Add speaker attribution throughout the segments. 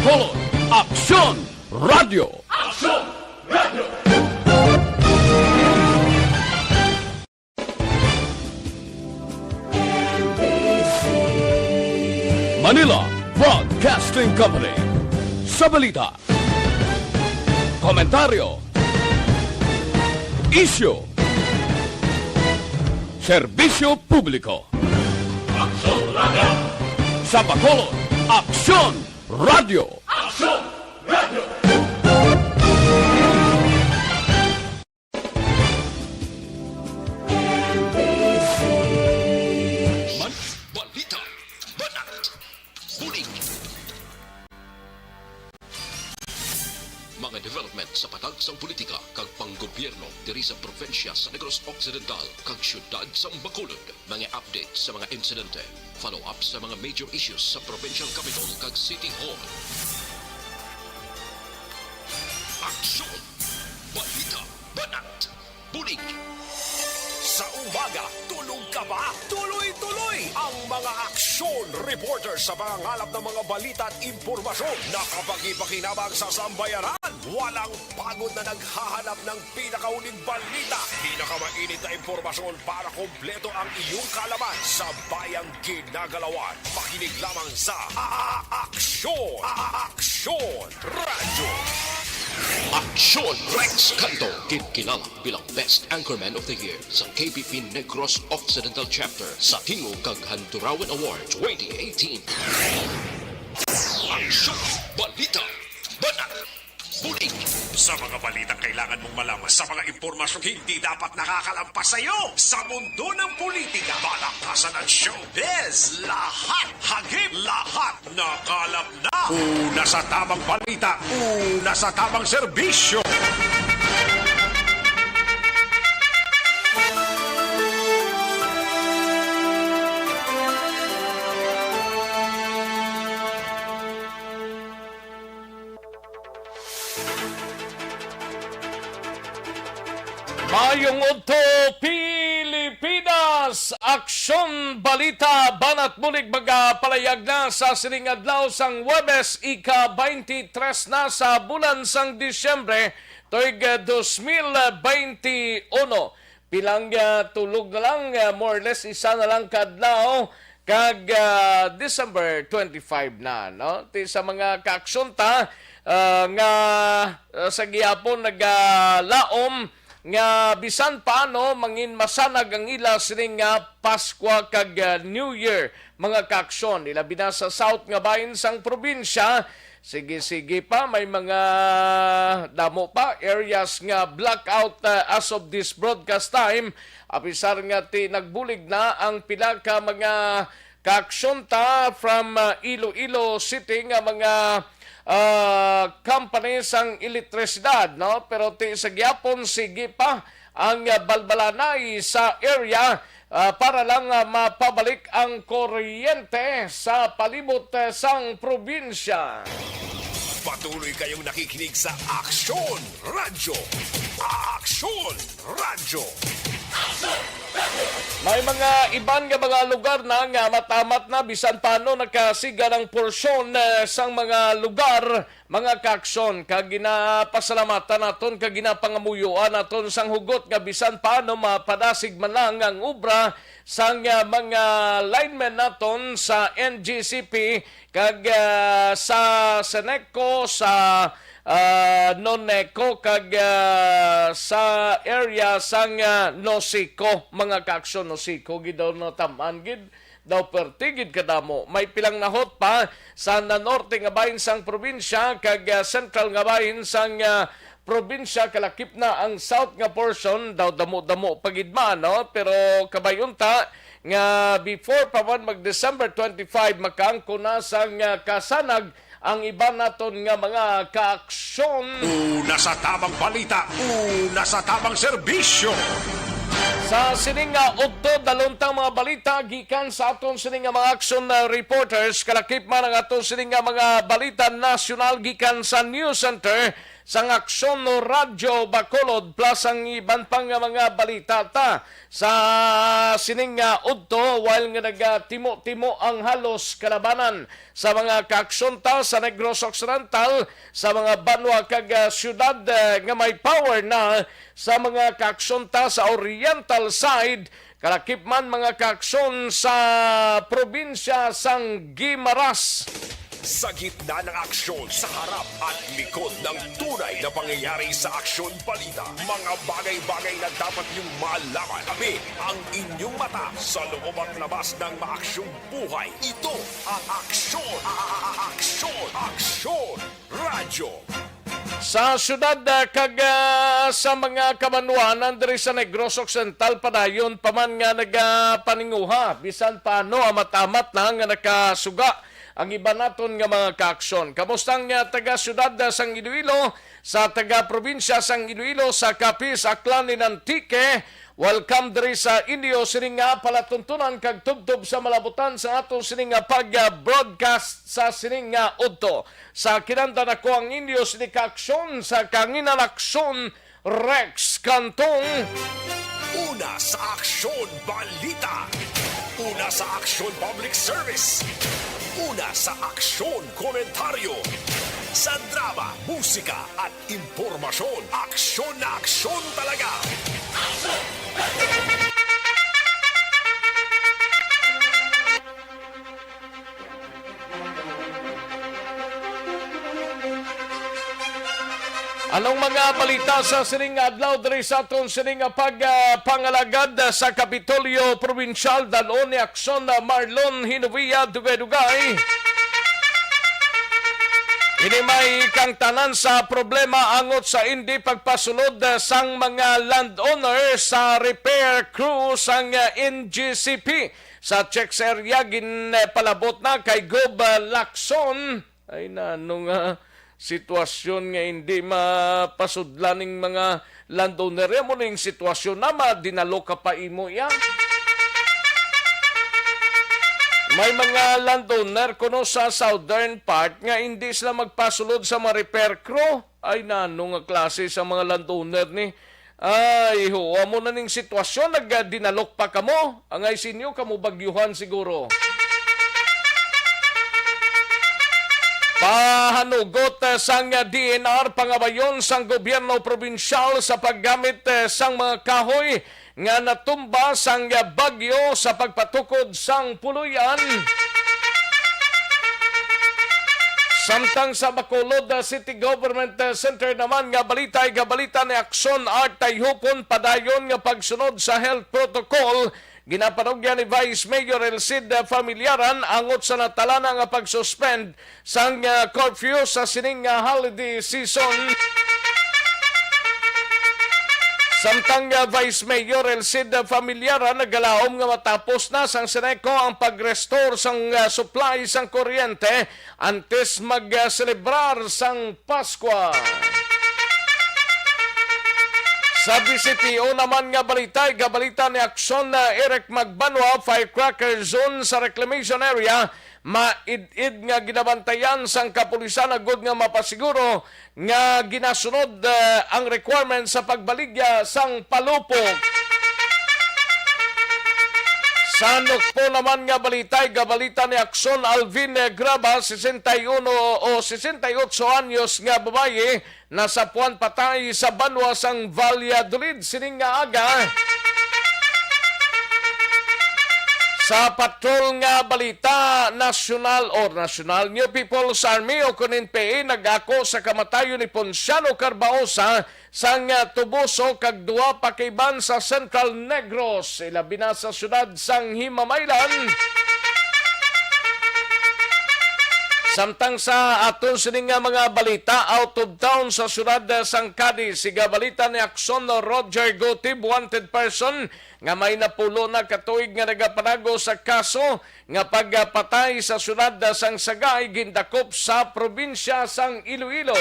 Speaker 1: Bacolod, Aksyon Radio!
Speaker 2: Aksyon! Radio!
Speaker 1: Manila Broadcasting Company. Sa balita, komentaryo, isyu, serbisyo publiko.
Speaker 2: Aksyon Radio!
Speaker 1: Sa Bacolod, Aksyon Radio!
Speaker 2: Aksyon! Radio!
Speaker 3: Balita, Banat, Bulig. Mga development sa patagsang politika kag panggobyerno diri sa probinsya sa Negros Occidental kag syudad sa Bacolod. Mga update sa mga insidente, follow-up sa mga major issues sa provincial capital kag City Hall. Aksyon! Balita, Banat, Bulig.
Speaker 4: Sa umaga, tulog ka ba? Tuloy-tuloy ang mga aksyon reporters sa mga ngalap ng mga balita at impormasyon na kapag-ipakinabang sa sambayanan. Walang pagod na naghahanap ng pinakauling balita. Pinakamainit na impormasyon para kompleto ang iyong kalaman sa bayang ginagalawan. Makinig lamang sa Aksyon! Aksyon Radio!
Speaker 3: Aksyon! Rex Cantong, kilala bilang Best Anchorman of the Year sa KPP Negros Occidental Chapter sa Tingog kag Hanturawan Award 2018. Aksyon! Balita! Banat! Bulig!
Speaker 4: Sa mga balitang kailangan mong malaman, sa mga impormasyong hindi dapat nakakalampas sa iyo, sa mundo ng politika, balakasan at showbiz, lahat, hagip, lahat, nakalap na. Una sa tamang balita, una sa tamang serbisyo.
Speaker 1: Mayong Udto, Pilipinas! Aksyon Balita, Banat Bulig magapalayag na sa sining adlaw sang Huwebes, ika-23 na sa bulan sang Disyembre, tuig 2021. Pilang tulog na lang, more or less isa na lang kadlaw, kag December 25 na, no? Ti sa mga kaaksyon ta, nga sa gihapon naglaom, nga bisan paano mangin masanag ang ila sining nga Pasko kag New Year mga kaaksyon ilabi na sa south nga bahin sang probinsya. Sige pa, may mga damo pa areas nga blackout as of this broadcast time. Apisar nga ti nagbulig na ang pila ka mga kaaksyon ta from Iloilo City nga mga companies ang elektrisidad, no? Pero sa gyapon sige pa ang balbalanay sa area para lang mapabalik ang kuryente sa palibot sang probinsya.
Speaker 4: Patuloy kayong nakikinig sa Aksyon Radio. Aksyon Radio.
Speaker 1: May mga iban nga mga lugar na nga matamat na bisan paano nakasiga ng porsyon sang mga lugar, mga kaaksyon kag ginapasalamatan naton kag ginapangamuyuan naton sang hugot nga bisan paano mapadasig man lang ang obra sang mga linemen naton sa NGCP kag sa Seneco, sa Noneco kag sa area sang Nosico, mga kaaksyon Nosico gid daw no taman gid daw pertigid kadamo. May pilang nahot pa sa norte nga bahin sang probinsya kag central nga bahin sang probinsya kalakip na ang south nga portion daw damo-damo pagidma, no? Pero kabayunta nga before pa man mag December 25 makaangko na sang kasanag ang iba naton nga mga kaaksyon.
Speaker 4: Una sa tamang balita, una sa tamang serbisyo.
Speaker 1: Sa sining nga Okto, daluntang mga balita gikan sa aton sining nga mga action reporters kalakip man ang aton sining nga mga balita nasyonal gikan sa News Center sang Aksyon no Radyo Bacolod plus ang iban pang mga balita ta sa sining udto while nga nagatimo-timo ang halos kalabanan sa mga kaaksyon ta sa Negros Occidental sa mga banwa kag syudad nga may power na sa mga kaaksyon ta sa Oriental side kalakip man mga kaaksyon sa probinsya sang Guimaras.
Speaker 4: Sa gitna ng aksyon, sa harap at likod ng tunay na pangyayari sa Aksyon Balita, mga bagay-bagay na dapat niyong malaman. Kami ang inyong mata sa loob at labas ng maaksyong buhay. Ito ang Aksyon! Aksyon! Aksyon! Radyo!
Speaker 1: Sa syudad kag sa mga kabanwanan diri sa Negros Occidental padayon pa man nga nagapaninguha bisan paano amat-amat na nga nakasuga ang iba naton nga mga kaaksyon. Kamustang taga syudad sang Iloilo, sa taga probinsya sang Iloilo, sa Capiz, Aklan, Antique, welcome diri sa inyo sining nga palatuntunan kag tubtob sa malabutan sa aton sining nga pag-broadcast sa sining nga udto. Sa kinandan ako ang inyo sining kaaksyon sa kanginan aksyon Rex Cantong.
Speaker 4: Una sa Aksyon Balita. Una sa Aksyon Public Service. Una sa Aksyon Komentaryo. Sa drama, musika at impormasyon. Aksyon na aksyon talaga.
Speaker 1: Anong mga balita sa sining adlaw diri sa aton sining pagpangalagad sa Kapitolyo Provincial dalon ni Aksyon Marlon Hinovia Dugay-Dugay. Ini may kang tanan sa problema angot sa hindi pagpasunod sang mga landowner sa repair crew sang NGCP sa checks area ginpalabot na kay Gob Lacson. Ay nanong sitwasyon nga hindi mapasudlaning mga landowner mo ning sitwasyon na madinalo ka pa imo ya. May mga landowner kuno sa southern part nga hindi sila magpasulod sa mga repair crew. Ay nanong nga klase sa mga landowner ni. Ay huwa mo na ning sitwasyon nagdinalok pa kamo. Angay sinyo kamo bagyuhan siguro. Pahanugot sang DNR pangabayon sang gobyerno probinsyal sa paggamit sang mga kahoy nga natumba sang bagyo sa pagpatukod sang puluyan. Samtang sa Bacolod City Government Center naman nga balita ni Aksyon Art Tayhupon padayon nga pagsunod sa health protocol. Ginapanugyan ni Vice Mayor Elcid Familiaran angot sa natalana nga pag-suspend sang curfew sa sining holiday season. Samtang Vice Mayor Elcid Familiaran nagalaom nga matapos na sang Seneco ang pag-restore sang supply sang kuryente antes mag-celebrar sang Paskwa. Sa BCPO naman nga balita ni Aksyon na Eric Magbanwa, firecracker zone sa reclamation area, maid-id nga ginabantayan sang kapulisan agud nga mapasiguro nga ginasunod ang requirement sa pagbaligya sang palupok. Sa Nukpo naman nga balita ni Aksyon Alvin Graba, 61 o 68 anyos nga babaye, nasapuan patay sa banwa sang Valladolid sining nga aga. Sa patrol nga balita, National New People's Army o kunin PA nagako sa kamatayon ni Ponciano Carbaosa sang tubuso kag duwa pakaiban sa Central Negros, ilabi na sa syudad sang Himamaylan. Samtang sa aton sining mga balita out of town sa syudad sang Cadiz, siga balita ni Aksyon Roger Gotib, wanted person nga may napulo na katuig nga nagapanago sa kaso nga pagpatay sa syudad sang Sagay gindakop sa probinsya sang Iloilo.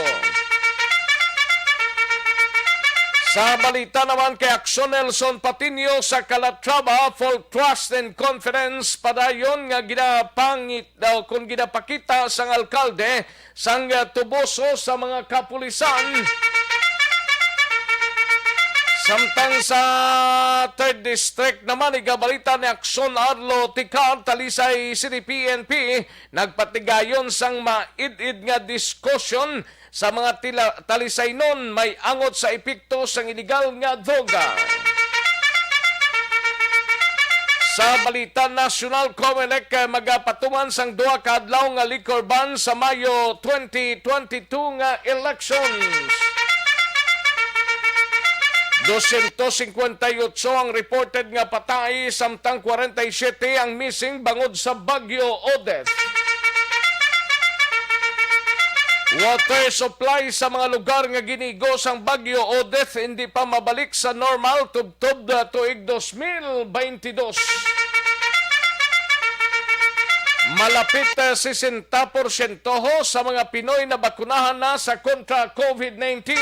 Speaker 1: Sa balita naman kay Aksyon Nelson Patinio sa Calatrava, full trust and confidence padayon nga ginapangit daw kung ginapakita sang alkalde sang tuboso sa mga kapulisan. Samtang sa 3rd District naman, igabalita ni Aksyon Arlo Tikar, Talisay City PNP, nagpatigayon sang maid-id nga diskusyon sa mga talisay nun may angot sa epekto sang iligal nga droga. Sa balita national, COMELEC magapatuman sang duha ka adlaw nga liquor ban sa Mayo 2022 nga elections. 258 ang reported nga patay, samtang 47 ang missing bangod sa Bagyo Odette. Water supply sa mga lugar nga ginigos ang Bagyo Odette hindi pa mabalik sa normal tubtob tuig 2022. Malapit 60% sa mga Pinoy na bakunahan na sa kontra COVID-19.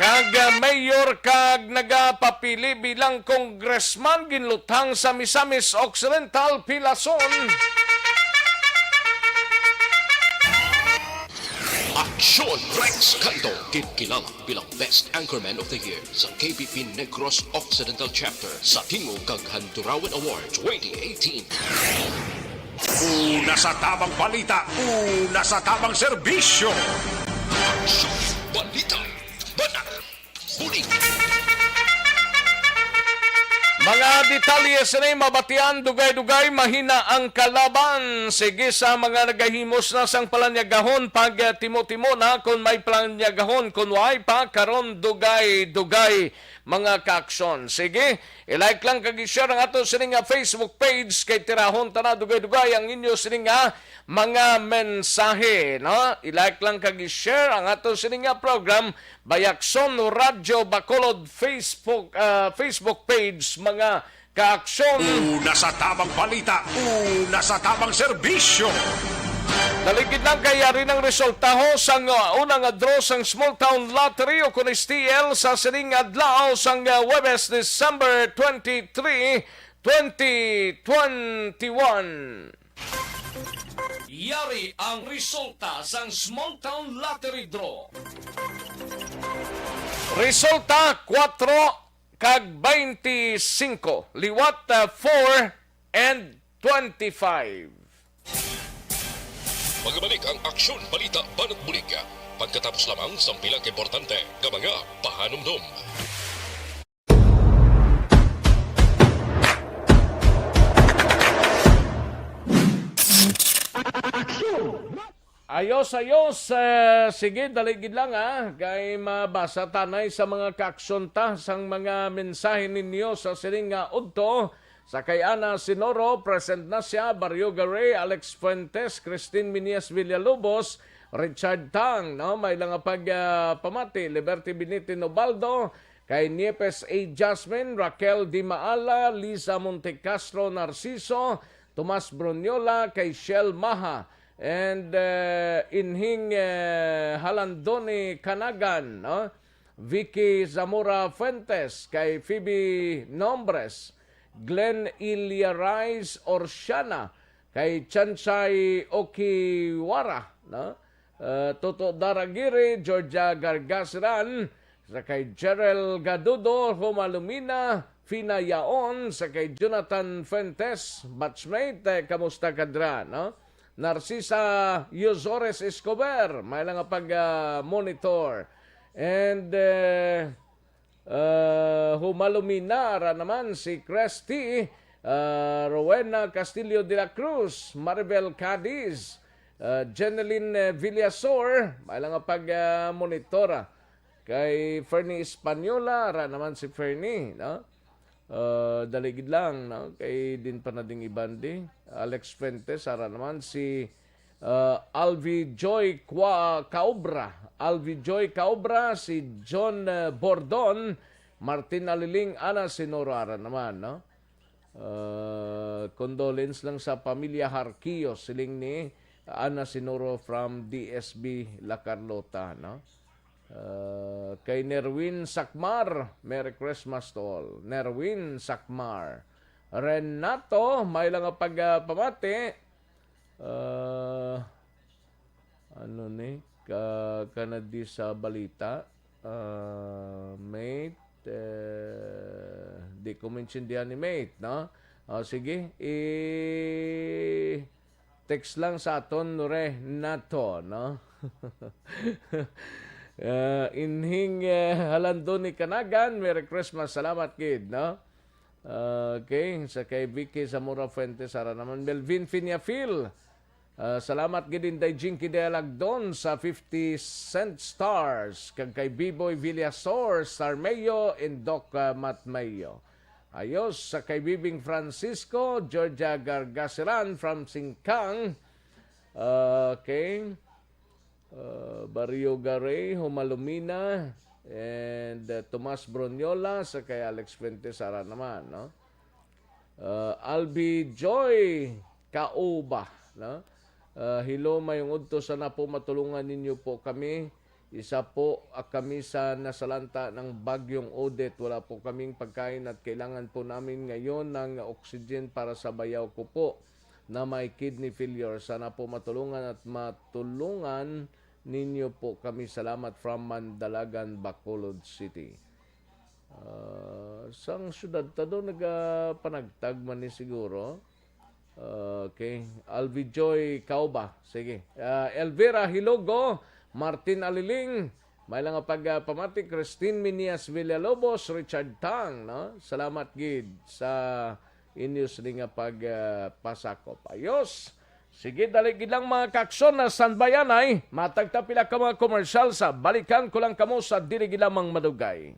Speaker 1: Kag mayor kag nagapapili bilang congressman ginlutang sa Misamis Occidental, Pilason.
Speaker 3: Aksyon Rex Cantong, kilala bilang Best Anchorman of the Year sa KBP Negros Occidental Chapter sa Tingog kag Handurawan Award 2018.
Speaker 4: Una sa tamang balita, una sa tamang serbisyo.
Speaker 3: Aksyon, Balita, Banat, Bulig.
Speaker 1: Mga detalye sa mabatian, dugay-dugay, mahina ang kalaban. Sige sa mga nagahimos na sang palanyagahon, pag timo-timo na kung may palanyagahon, kung way pa, karon dugay-dugay mga kaaksyon. Sige, ilike lang kag-share ang ato sining Facebook page kay tirahon tana dugay-dugay ang inyo sining mga mensahe, no? Ilike lang kag-share ang ato sining program by Aksyon Radio Bacolod Facebook page mga kaaksyon.
Speaker 4: Una sa tamang balita, una sa tamang serbisyo.
Speaker 1: Daligid lang kayari ng resulta ho sang unang draw sang Small Town Lottery o kunis TL sa sining adlaw sang Webes, December 23, 2021. Yari ang resulta sang Small Town Lottery Draw. Resulta 4 kag 25, liwat 4 and 25.
Speaker 3: Magbalik ang Aksyon Balita Banat Bulig. Pagkatapos lamang sa pilang importante nga mga pahanumdum.
Speaker 1: Ayos. Sige, daligid lang kay mabasa tanay sa mga kaksunta sang mga mensahe ninyo sa sining udto. Sa kay Ana Sinoro, present na siya, Barrio Garay, Alex Fuentes, Christine Minias Villalobos, Richard Tang, no? May lang pamati, Liberty Benitez Obaldo, kay Niepes A. Jasmine, Raquel Di Maala, Lisa Montecastro Narciso, Tomas Brunyola, kay Shell Maha, and Inhing Halandoni Canagan, no? Vicky Zamora Fuentes, kay Phoebe Nombres, Glenn Iliarais Orsiana, kay Chanchay Okiwara, no? Toto Daragiri, Georgia Gargasiran, sa kay Jerel Gadudo, Humalumina, Fina Yaon, sa kay Jonathan Fuentes, batchmate, kamusta kadra, no? Narcisa Yuzores Escobar, may lang pag-monitor. And Humaluminara naman si Cresty, Rowena Castillo de la Cruz, Maribel Cadiz, Jeneline Villasor, may lang pag-monitora. Kay Fernie Espanyola, ra naman si Fernie, no? Daligid lang, no? Kay din pa na ding ibandi. Alex Fuentes, ara naman si Alvi Joy Caobra, si John Bordon, Martin Aliling, Ana Sinoro, ara naman, no? Condolence lang sa pamilya Harquillo, siling ni Ana Sinoro from DSB La Carlota, no? Kay Nerwin Sakmar, Merry Christmas to all. Nerwin Sakmar. Renato, may lang pagpamati. Ano ni? Kanadi sa balita. Mate. Di ko maintindihan ni Mate, no? Sige, text lang sa aton Renato, no? Inhing halando ni Kanagan, Merry Christmas, salamat kid, no? Okay, sa kay Vicky Zamora Fuentes, ara naman Melvin Finiafil, salamat gid inday Jinky de Alagdon sa 50 cent stars, kag kay B-Boy Villasor, Star Mayo, and Doc Matmayo. Ayos sa kay Bibing Francisco, Georgia Gargasiran from Singkang. Okay. Barrio Garay, Humalumina, and Tomas Bronyola, sa kay Alex Fuentes, ara naman, no? Albi Joy Kauba, no? Hello, mayong udto, sana po matulungan ninyo po kami. Isa po kami sa nasalanta ng bagyong Odette. Wala po kaming pagkain at kailangan po namin ngayon ng oxygen para sa bayaw ko po na may kidney failure. Sana po matulungan at matulungan ninyo po kami. Salamat from Mandalagan, Bacolod City. Sang syudad ta doon nagapanagtag man ni siguro. Okay. Alvi Joy Kauba. Sige. Elvira Hilogo, Martin Aliling, may lang pagpamati, Christine Minias Villalobos, Richard Tang, no? Salamat gid sa inyos nga pagpasakop. Ayos. Sige, dalig lang mga kaksyon na sanbayan ay matagtapila ka mga komersyal sa balikan ko lang kamo sa dilig lamang madugay.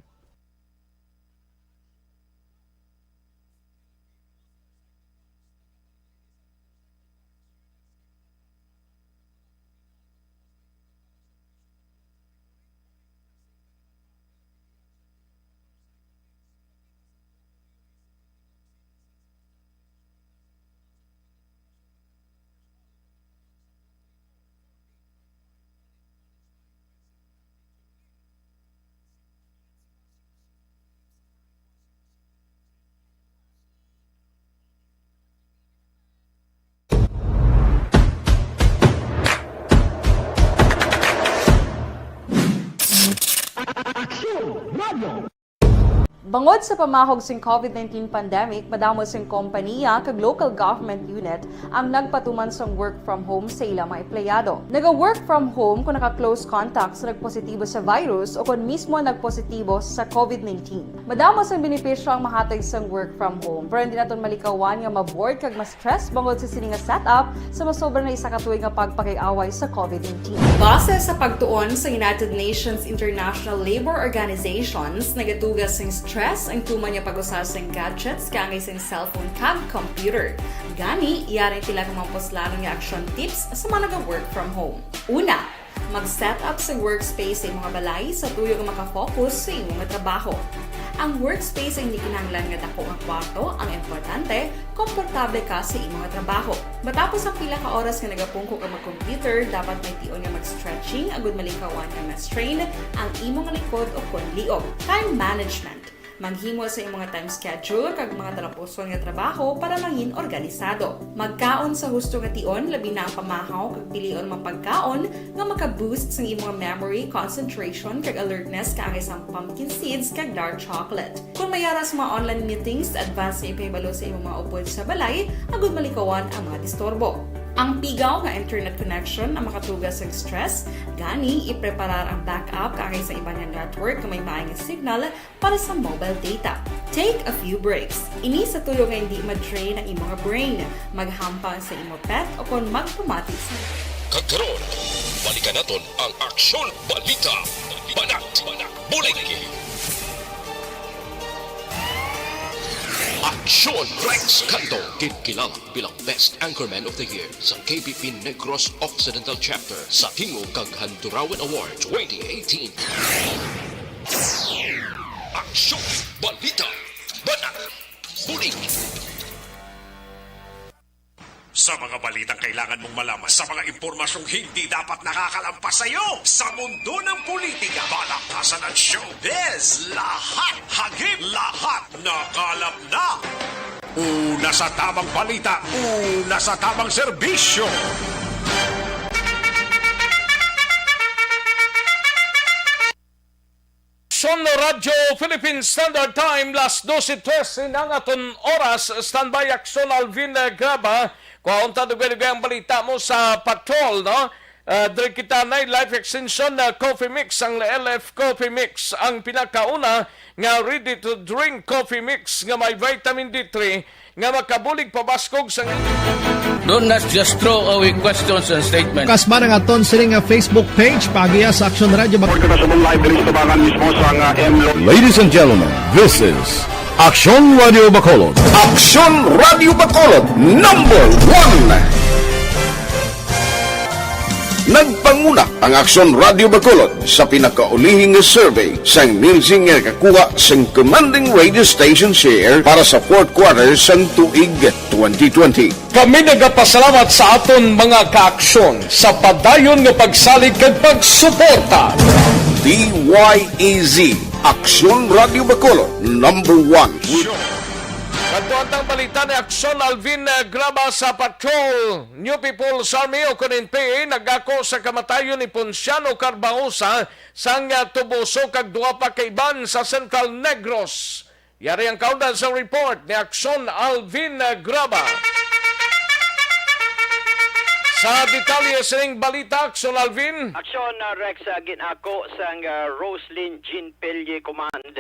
Speaker 5: Bangod sa pamahog sing COVID-19 pandemic, madamo sing kompanya kag local government unit ang nagpatuman sang work from home sa ilang mga empleyado. Naga-work from home kung naka-close contact sa nagpositibo sa virus o kung mismo nagpositibo sa COVID-19. Madamo sang benepisyo ang mahatag sang work from home, pero hindi naton malikawan nga ma-bored kag ma-stress bangod sa sini nga setup sa masobra na isa ka tuig nga pagpakiaway sa COVID-19. Base sa pagtuon sa United Nations International Labor Organizations, nagatugas sing stress ang tuman niya pag-usas ng gadgets kangay sa cellphone kag computer. Gani, iyarin tila kang mga poslanong nga action tips sa mga nag-work from home. Una, mag-set up sa workspace sa imong balay sa tuyo nga makafocus sa imong trabaho. Ang workspace ay hindi kinahanglan nga dako nga kwarto, ang importante, komportable ka sa imong trabaho. Matapos ang pila ka oras nga nagapungko ka mag-computer, dapat may tion nga mag-stretching agud malikawan nga ma-strain ang imong likod o konliog. Time management. Maghimo sa imong time schedule kag mga talapuson nga trabaho para mangin organisado. Magkaon sa husto nga tion, labi na ang pamahaw kag pilion mang pagkaon nga maka-boost sa imong memory, concentration kag alertness kaagay sa pumpkin seeds kag dark chocolate. Kung mayara sa mga online meetings, advance na ipahibalo sa imong mga upod sa balay, agud malikawan ang mga disturbo. Ang pigaw nga internet connection ang makatugas sa stress, gani ipreparar ang backup kaagay sa ibang network na may maayong signal para sa mobile data. Take a few breaks. Ini sa tuyo nga hindi ma-drain ang imong brain, maghampang sa imong pet o kung magpamati sa
Speaker 3: Kagkaroon, balikan naton ang Aksyon Balita. Banat, Bulig. Aksyon Rex Cantong, kinkilang bilang Best Anchorman of the Year sa KBP Negros Occidental Chapter sa Tingog kag Handurawan Award 2018. Aksyon Balita. Banat. Bulig.
Speaker 4: Sa mga balitang kailangan mong malaman, sa mga impormasyong hindi dapat nakakalampas sa iyo, sa mundo ng politika, balakasan at showbiz, lahat hagip, lahat nakalap na. Una sa tamang balita, una sa tamang serbisyo.
Speaker 1: Aksyon Radio Philippine Standard Time, las 12:13 ng aton oras. Standby Aksyon Alvin Graba. Kuhaunta dugay-dugay ang balita mo sa patrol, no? Dari kita na Life Extension Coffee Mix, ang LF Coffee Mix, ang pinakauna nga ready to drink coffee mix nga may vitamin D3 nga makabulig pabaskog sa
Speaker 6: Do not just throw away questions and statements.
Speaker 7: Kasma ng aton siling Facebook page pagiya sa Aksyon Radio.
Speaker 8: Ladies and gentlemen, this is Aksyon Radio Bacolod. Aksyon Radio Bacolod, number 1. Nagpanguna ang Aksyon Radio Bacolod sa pinakaulihing survey sa ninsing nga kakuha sa commanding radio station share para sa fourth quarter sa tuig 2020.
Speaker 1: Kami nagapasalamat sa aton mga kaaksyon sa padayon nga pagsalig kag pagsuporta.
Speaker 8: DYEZ, Aksyon Radio Bacolod, number 1.
Speaker 1: Katuantang balita ni Aksyon Alvin Graba sa Patrol. New People's Army o KNPA nagako sa kamatayon ni Ponciano Carbaosa sang tubuso kag duha pa kaiban sa Central Negros. Yari ang kaundan sa report ni Aksyon Alvin Graba. Sa detalye sining balita, Aksyon Alvin.
Speaker 9: Aksyon Rex ginako sang Roslyn Jean Pellier Command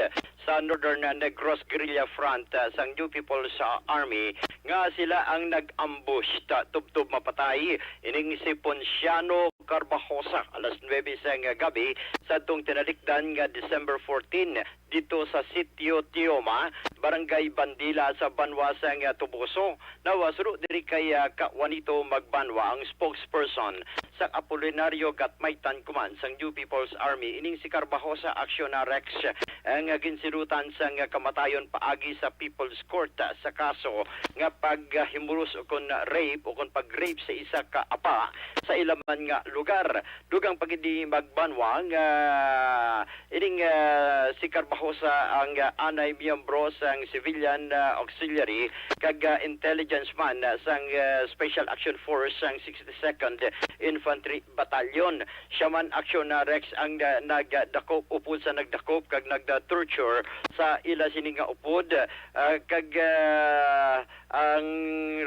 Speaker 9: sa Northern Negros Guerrilla Front sang New People's Army nga sila ang nag-ambush tubtub mapatay ining si Ponciano Carbajosa alas 9 sang gabi sa tung tinalikdan nga December 14 dito sa Sitio Tioma, Barangay Bandila sa Banwa sang Tubuso. Nawasro diri kay Juanito Magbanwa ang spokesperson sa Apolinario Gatmaytan Command sang New People's Army ining si Carbajosa Aksyon Rex ang ginsirutan sang kamatayon paagi sa People's Court sa kaso nga paghimuros o kon rape o kon pag-rape sa isa ka apa sa ilaman nga lugar. Dugang pagidi magbanwa nga ining si Carbajosa ang anay miyembro sang civilian auxiliary kag intelligence man sang Special Action Force sang 62nd Infantry Battalion. Siya man Aksyon Rex ang nagdakop upod sa nagdakop kag nagda-torture sa ila sini nga upod kag ang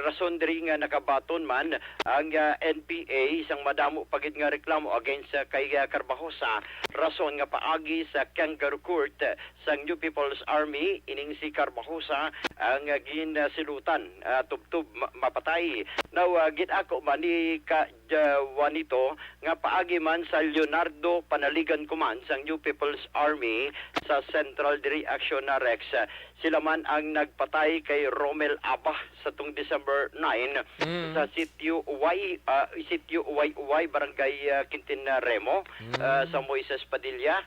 Speaker 9: rason diri nga nakabaton man ang NPA isang madamo pagid nga reklamo against kay Carbajosa rason nga paagi sa Kangaroo Court sa New People's Army ining si Carbajosa ang ginsilutan tubtub mapatay. Now gid-ako man ni Juanito nga paagi man sa Leonardo Panaligan Command sa New People's Army sa Central diri Aksyon Rex. Sila man ang nagpatay kay Romel Aba sa tung December 9 sa Sitio Uway Barangay Quintina Remo sa Moises Padilla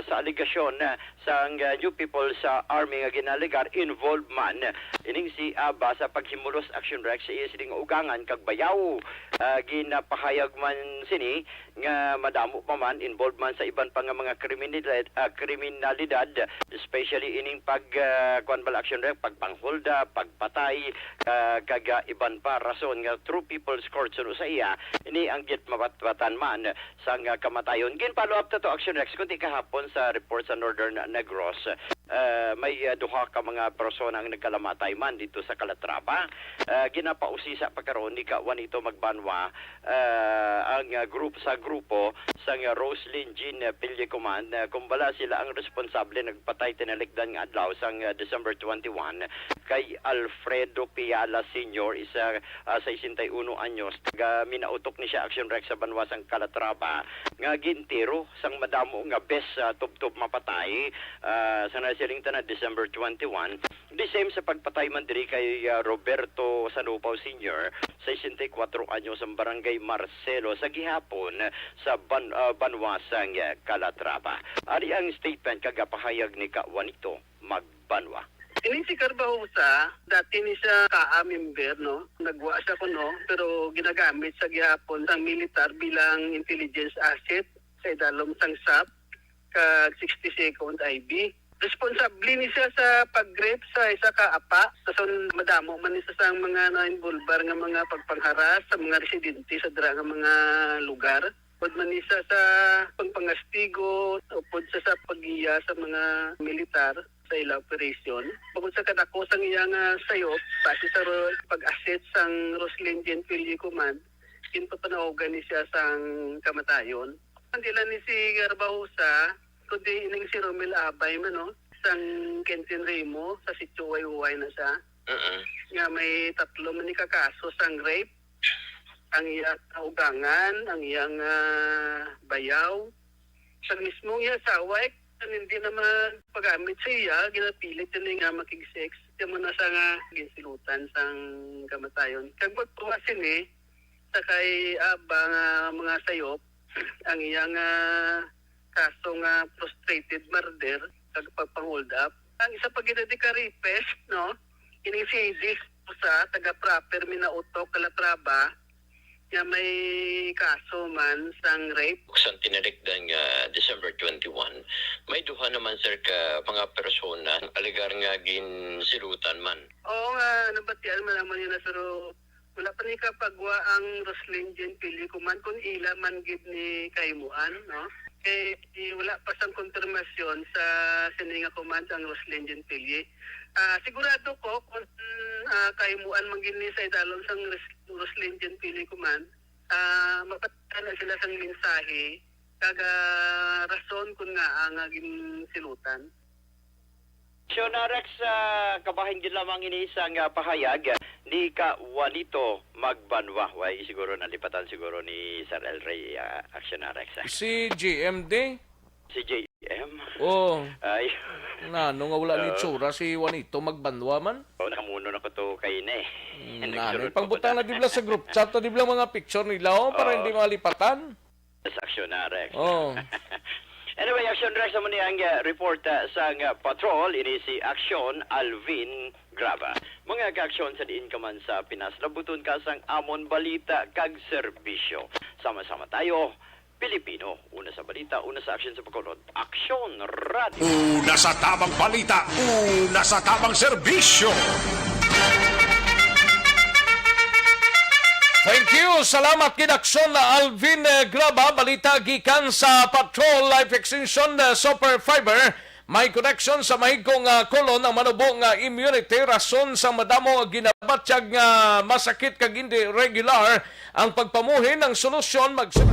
Speaker 9: sa aligasyon sa New People's Army nga ginaligar involved man ining si Aba sa paghimulos Aksyon Rex sa sining ugangan kag bayaw. Ginapahayag man sini nga madamo pa man involved man sa iban pa nga mga kriminalidad especially ining kuan bal Aksyon Rex pagpanghulda pagpatay kag iban pa rason nga True People's Court suno sa iya ini ang git mabatan man sa kamatayon. Gin follow up to Aksyon Rex kunti kahapon sa report sa Northern Negros may duha ka mga persona ang nagkalamatay man dito sa Calatrava. Ginapausisa pagkaroon ni Juanito Magbanwa ang grupo sa Roslyn Jean Pellier Command kumbala sila ang responsable nagpatay tinalikdan nga adlaw sa December 21 kay Alfredo Piala Sr. isa 61 anyos taga minautok ni siya Aksyon Rex sa Banwa sang Calatrava nga gintiro sang madamo nga bes tubtob mapatay sa nasiling na December 21. The same sa pagpatay man diri kay Roberto Sanupaw Sr. 64 anyos sa Barangay Marcelo sa gihapon sa Banwa sang Calatrava. Ari ang statement kagapahayag ni Juanito Magbanwa.
Speaker 10: Ini si Carbahosa, dati ni siya ka-member, no? Nagwa siya kuno, pero ginagamit sa gihapon sang militar bilang intelligence asset sa idalom sang SAP kag 62nd IB. Responsable ni siya sa pag-rape sa isa ka apa. Tason madamo man ni siya sa mga na-involvar nga mga pagpangharas sa mga residente sa dira nga mga lugar. Pod man ni siya sa pagpangastigo, upod siya sa paggiya sa mga militar sa ila operation. Bukod sa kadako sang iyang sayop, base sa pag-asset sang Roslyn Genpilli Command, kinpapanawagan ni siya sang kamatayon. Andila ni si Garbahosa, kundi ining si Romel Abay man, no? Sang Kentin Remo, sa sitio Wayway na siya. Nga may 3 man ni kakaso sang rape, ang iyang ugangan, ang iyang bayaw. Sa mismong iya saway, hindi naman paggamit sa iya, ginapilit yun nga makig-sex. Diyan mo na sa nga ginsilutan sang kamatayon. Kag magpawasin sa kay abang mga sayop, ang iyang kaso nga frustrated murder kag pagpang-hold up. Ang isa pa ginadika-rapes, no? Ining si sa taga-proper minautok kalatraba, nga may kaso man sang rape.
Speaker 11: Sa tinarikdan nga December 21, may duha naman sir ka mga persona aligar nga ginsilutan man.
Speaker 10: Oo nga, nabatian man naman yun na pero wala pa ni kapagwa ang Roslyn Genpilli Command kung ila man gid ni Kaimuan, no? Wala pa sang konfirmasyon sa sininga command ang Roslyn Genpilli. Sigurado ko kung Kaimuan man gid ni sa idalon sang Roslyn Genpilli Command, mapatala na sila sang mensahe kaga rason kung nga ang ginsilutan.
Speaker 9: Aksyon Rex, kabahin din lamang ini isang pahayag ni ka Juanito Magbanwa. Way siguro nalipatan siguro ni Sir El Rey, Aksyon Rex.
Speaker 1: Si GMD?
Speaker 9: Si JM?
Speaker 1: Oo.
Speaker 9: Ay.
Speaker 1: Nga wala ni tsura si Juanito Magbanwa man?
Speaker 9: Oo, nakamuno na ko to kay na
Speaker 1: Pangbutang na dibla sa group chat na dibla mga picture nila para hindi malipatan.
Speaker 9: Sa Aksyon Rex.
Speaker 1: Oo.
Speaker 9: Anyway, Aksyon Rex naman ang report sa patrol, ini si Aksyon Alvin Graba. Mga ka-aksyon sa diin ka man sa Pinas, labuton ka sang amon balita kag serbisyo. Sama-sama tayo, Pilipino. Una sa balita, una sa aksyon sa pagkulod. Aksyon Radio.
Speaker 4: Una sa tamang balita, una sa tamang serbisyo.
Speaker 1: Thank you. Salamat kinaksyon na Alvin Graba. Balita gikan sa Patrol Life Extension Super Fiber. May connection sa mahigkong kolon ang manubong immunity. Rason sa madamo ginabatsyag nga masakit kag hindi regular ang pagpamuhi ng solusyon Aksyon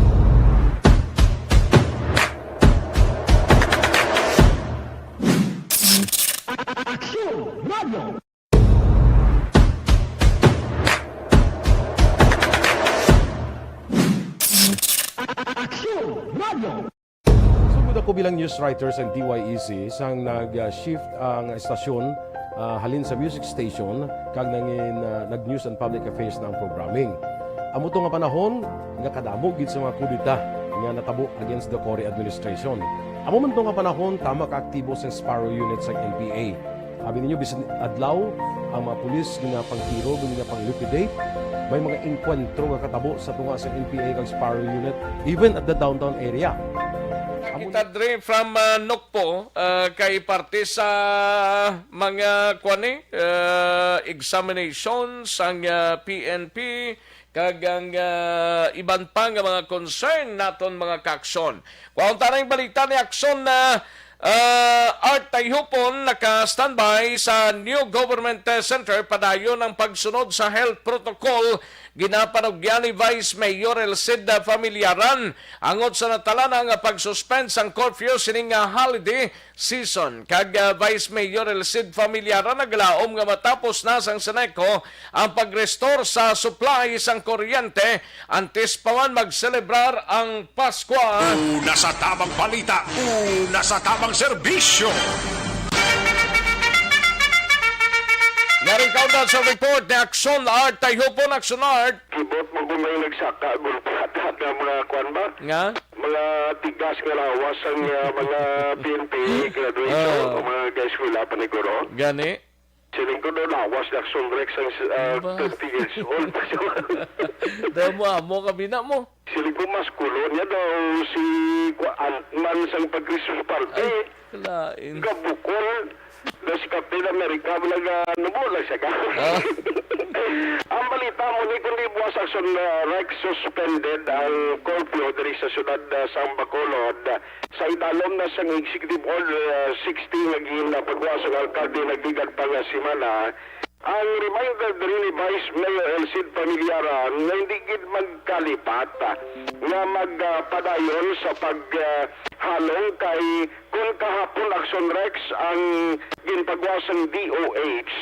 Speaker 1: Radio.
Speaker 12: Sugod ako bilang news writer sa DYEC sang nag-shift ang estasyon halin sa music station kag nag-news and public affairs na ang programming. Amo to nga panahon nga kadamo gid sa mga kudita nga natabo against the Cory administration. Amo man to nga panahon tama ka aktibo sa Sparrow unit sa NPA. Abi ninyo bisan adlaw ang mga pulis nga pangtiro nga pang-liquidate. May mga enkwentro nga katabo sa tunga sa NPA kag Sparrow unit even at the downtown area.
Speaker 1: Kita dre from Nokpo kay parte sa mga examinations ang PNP kag ang iban pa nga mga concern naton mga kaaksyon. Kuan tanang balita ni Aksyon na Art Tayhupon naka-standby sa New Government Center padayon ang pagsunod sa health protocol ginapanugyan ni Vice Mayor Elcid Familiaran angot sa natalana nga pagsuspend sang curfew sining holiday season. Kag Vice Mayor Elcid Familiaran naglaom nga matapos na sang Seneco ang pag-restore sa supply sang kuryente antes pa man magselebrar ang Pasko.
Speaker 4: Una sa tamang balita, una sa tamang serbisyo.
Speaker 1: Yaring countdown sa report ni Aksyon Art Tayhupon. Aksyon Art.
Speaker 13: Kibot mo kung may nagsaka, lahat na mga kwan ba?
Speaker 1: Nga?
Speaker 13: Mga tigas nga lawas ang mga PNP graduation o mga guys wala pa ni Guro.
Speaker 1: Gani?
Speaker 13: Siling ko doon, lawas na Aksyon Rex ang 30 years old.
Speaker 1: Dahil mo kami na mo.
Speaker 13: Siling ko mas kulo niya daw si Antman sang pag-Christmas party.
Speaker 1: Kalain.
Speaker 13: Kabukol. Na si Captain America nagmula siya ka. Ang balita mo ni kundi buwas Aksyon Rex suspended ang curfew diri sa syudad sa Bacolod sa idalom na sang executive order 16 naging pagbuwas ang alkalde nagdigad pa nga simana. Ang reminder diri ni Vice Mayor Elcid Pamilyaran na hindi gid magkalipat nga magpadayon sa paghalong kay kung kahapon Aksyon Rex ang ginpagwasang DOH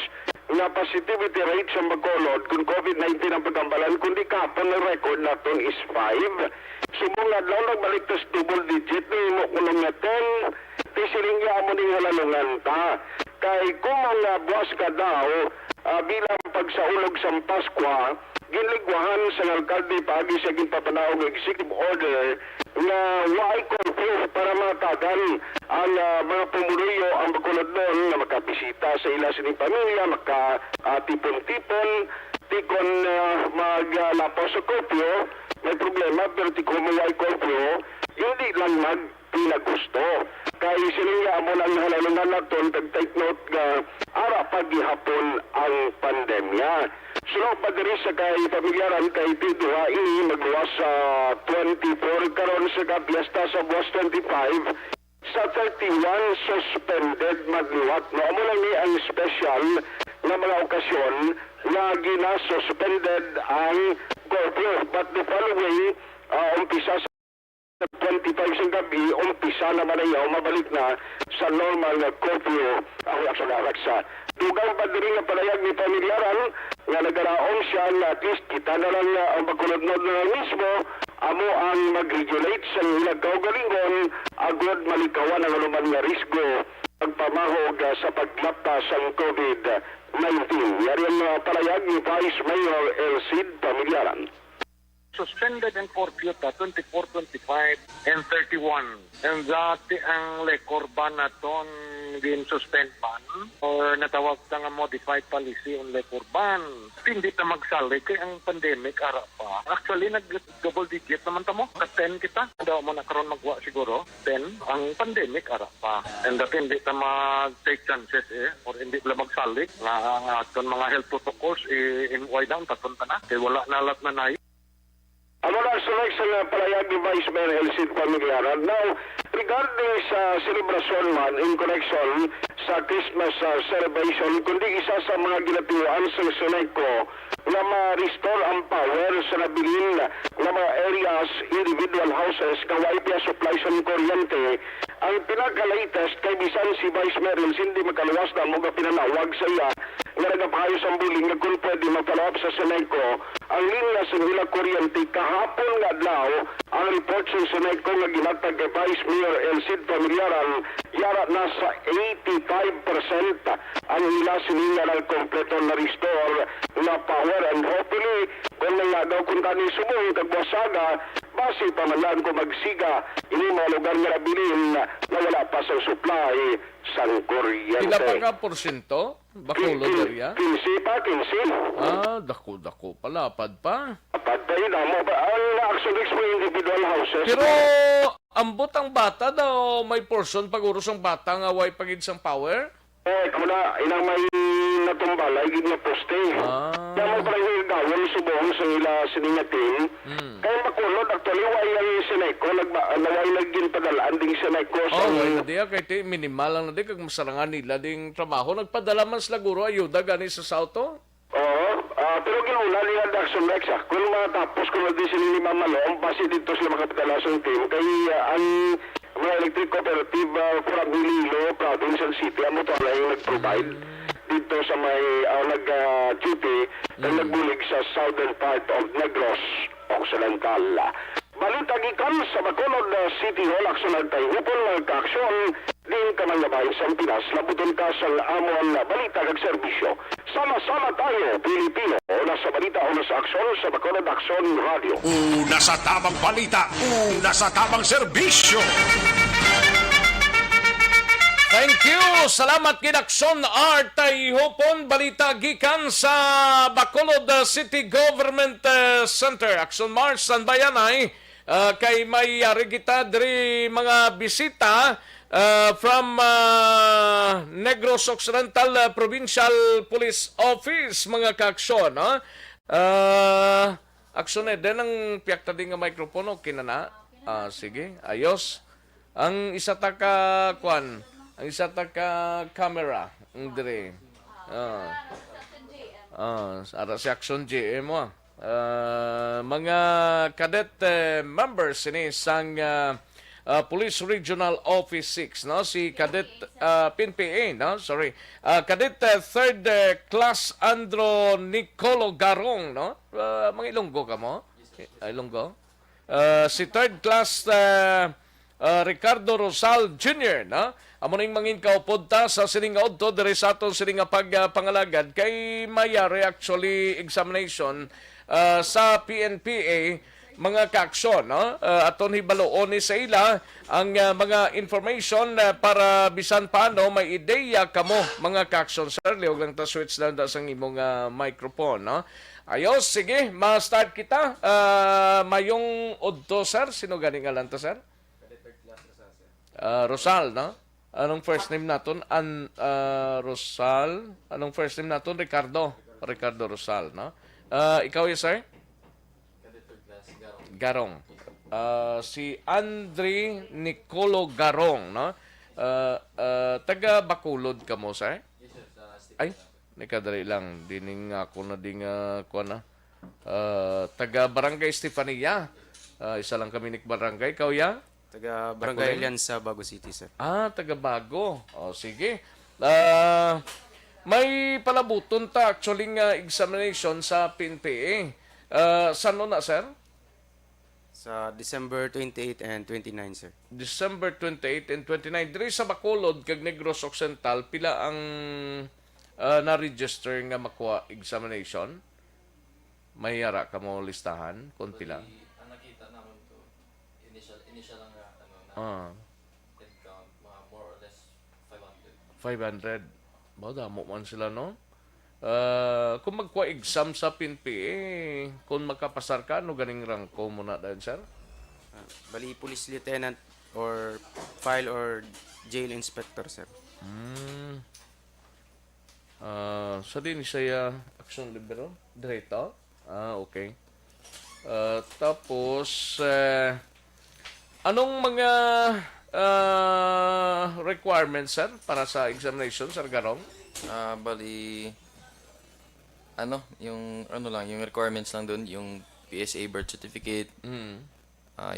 Speaker 13: nga positivity rate sa Bacolod kung COVID-19 ang pagambalan kundi kahapon ang record naton is 5. Sumong adlaw nagbalik tas double digit ni mo kulong nga 10 tisiling mo ning halalungan ta kay kung mga buwas ka daw bilang pagsaulog sa Paskwa ginligwahan sa alkalde paagi sa ginpapanaog executive order nga why curfew para matagan ang mga pumuluyo ang Bacolod noon na makabisita sa ila sining pamilya, makatipon-tipon, tikon maglapaw sa curfew. May problema pero tikon mo why curfew, hindi lang magpinagusto. Kaya sininga mo ng halalungan natin, tag-take note nga ara paghihapon ang pandemya. Sunod pa diri sa kay pamilyaran kay Tidua ini magluwas sa 24 karon sa kapiesta sa buwas 25 sa 31 suspended magluwat. No mo lang ni ang special na mga okasyon na gina-suspended ang curfew. But the following umpisa sa 25 sa gabi, umpisa naman ayaw, mabalik na sa normal na curfew ang Aksyon Rex. Dugang pa diri nga palayag ni pamilyaran nga nagaraon siya na at least kita na lang ang Bacolod na mismo amo ang mag-regulate sa ilang kaugalingon agod malikawan ang anuman nga risgo pagpamahog sa paglapta sa COVID-19. Yari ang palayag ni Vice Mayor Elcid Pamilyaran.
Speaker 14: Suspended and curfew 24, 25, and 31. And dati ang lekor ban naton din suspend ban or natawag ta nga modified policy on lekor ban. Hindi ta magsali kay ang pandemic ara pa. Actually nag-double digit naman ta mo. Ka 10 kita. Daw mo na karon magwa siguro 10 ang pandemic ara pa. And dati hindi ta mag-take chances or hindi la magsali nga aton mga health protocols in-way down taton ta na. Kay wala nalat na nayo.
Speaker 13: Amo na sa palayag ni Vice Mayor Elcid Pamilyaran. Now, regarding sa celebration man in connection sa Christmas celebration, kundi isa sa mga ginatuan sa Seneco na ma-restore ang power sa nabilin na mga areas, individual houses, kawai piya supplies ng kuryente. Ang pinaka-latest kay bisan si Vice Mayor hindi makaluwas na mga pinanawag sa iya nga nagapahayos ang Bulig nga kung pwede magpalawap sa Seneco ang linya sa nila kuryente kahapon nga adlaw ang report sa Seneco nga ginatag kay Vice Mayor Elcid Pamilyaran yara nasa 85% ang ila sininya ng kompleto na restore na power and hopefully kung nga daw kung kani sumong kagwasaga base pamalaan ko magsiga ini mga lugar nga nabilin na wala pa sa supply sa kuryente.
Speaker 1: Pila pa ka porsyento? Bacolod area?
Speaker 13: 15 pa, 15.
Speaker 1: Dako-dako. Palapad pa.
Speaker 13: Palapad pa yun. Ang Aksyon Rex mo individual houses.
Speaker 1: Pero ambot ang bata daw may portion pag-uros ang bata nga way pagid sang power?
Speaker 13: Kuna, inang may natumbalay, gid na poste. Kaya mo parang yung gawin subong sa ila siningatin. Kaya makulod, actually, way ang Seneco, naway naging padalaan ding Seneco.
Speaker 1: Way na diya, kaya minimal lang na di, kag masarangan nila ding trabaho. Nagpadala man sila guro, ayuda gani sa Sauto?
Speaker 13: Oo, pero ginula nila ang Aksyon Rex. Kung matapos ko na din sila ni Mamalong, pasi dito sila makapadalas ng team. Kaya ang mga electric cooperative from Iloilo, province and city, ang motor na yung nag-provide dito sa may nag-duty na nagbulig sa southern part of Negros Occidental. Balita gikan sa Bacolod City Hall, Aksyon nagtayhupon ng kaaksyon din ka man nabay sa Pinas, labuton ka sa amon balita kag serbisyo. Sama-sama tayo, Pilipino, nasa balita o nasa aksyon sa Bacolod Aksyon Radio.
Speaker 4: Una sa tamang balita, una sa tamang serbisyo.
Speaker 1: Thank you. Salamat kay Aksyon Art ay hopon balita gikan sa Bacolod City Government Center. Aksyon Mars san bayan ay kay may kita diri mga bisita from Negros Occidental Provincial Police Office mga kaaksyon. Aksyon din ang piyakta din nga mikropono kinana. Sige, ayos. Ang isa ta ka kwan, ang isa ta ka camera dire. Ara si Aksyon JM mo. Mga cadet members ini sang Police Regional Office 6, no? Si Cadet PNPA, no? Sorry. Cadet 3rd Class Andro Nicolo Garong, no? Mga Ilonggo ka mo? Ilonggo? Si 3rd Class Ricardo Rosal Jr., no? Amo ning mangin kaupod ta sa sining odto diri sa aton sining pagpangalagad kay mayari actually examination sa PNPA mga kaaksyon, no? Aton hibaloon ni sa ila ang mga information para bisan paano may ideya kamo mga kaaksyon. Sir, liog lang ta switch lang ta sang imong microphone, no? Ayos, sige, ma-start kita. Mayong odto, sir. Sino ganing ngalan to, sir? Rosal, no? Anong first name naton? Rosal. Anong first name naton? Ricardo. Ricardo Rosal, no? Ikaw yun, sir? Garong. Si Andre Nicolo Garong, no? Taga Bacolod ka mo, sir? Ay, nakadali lang. Dining ako na ding ko na. Taga Barangay Estefania. Isa lang kami ni Barangay. Ikaw ya?
Speaker 15: Taga Barangay Alian sa Bago City, sir.
Speaker 1: Taga Bago. O, sige. May palabuton ta actually nga examination sa PNPA. Saan na, sir?
Speaker 15: Sa December 28 and 29, sir.
Speaker 1: December 28 and 29. Diri sa Bacolod, kag Negros Occidental, pila ang na-register nga makuha examination? May yara ka mo listahan kung pila?
Speaker 16: Ang nakita naman to, initial lang head count, mga more or less 500.
Speaker 1: 500. Damo man sila, no? Kung magkuha exam sa PNPA, kung makapasar ka, ano ganing rangko mo na dahil, sir?
Speaker 15: Bali, police lieutenant or file or jail inspector, sir.
Speaker 1: Sa din siya action libero? Direto? Okay. Tapos, anong mga requirements, sir, para sa examination, sir Garong?
Speaker 16: Bali, yung requirements lang doon, yung PSA birth certificate,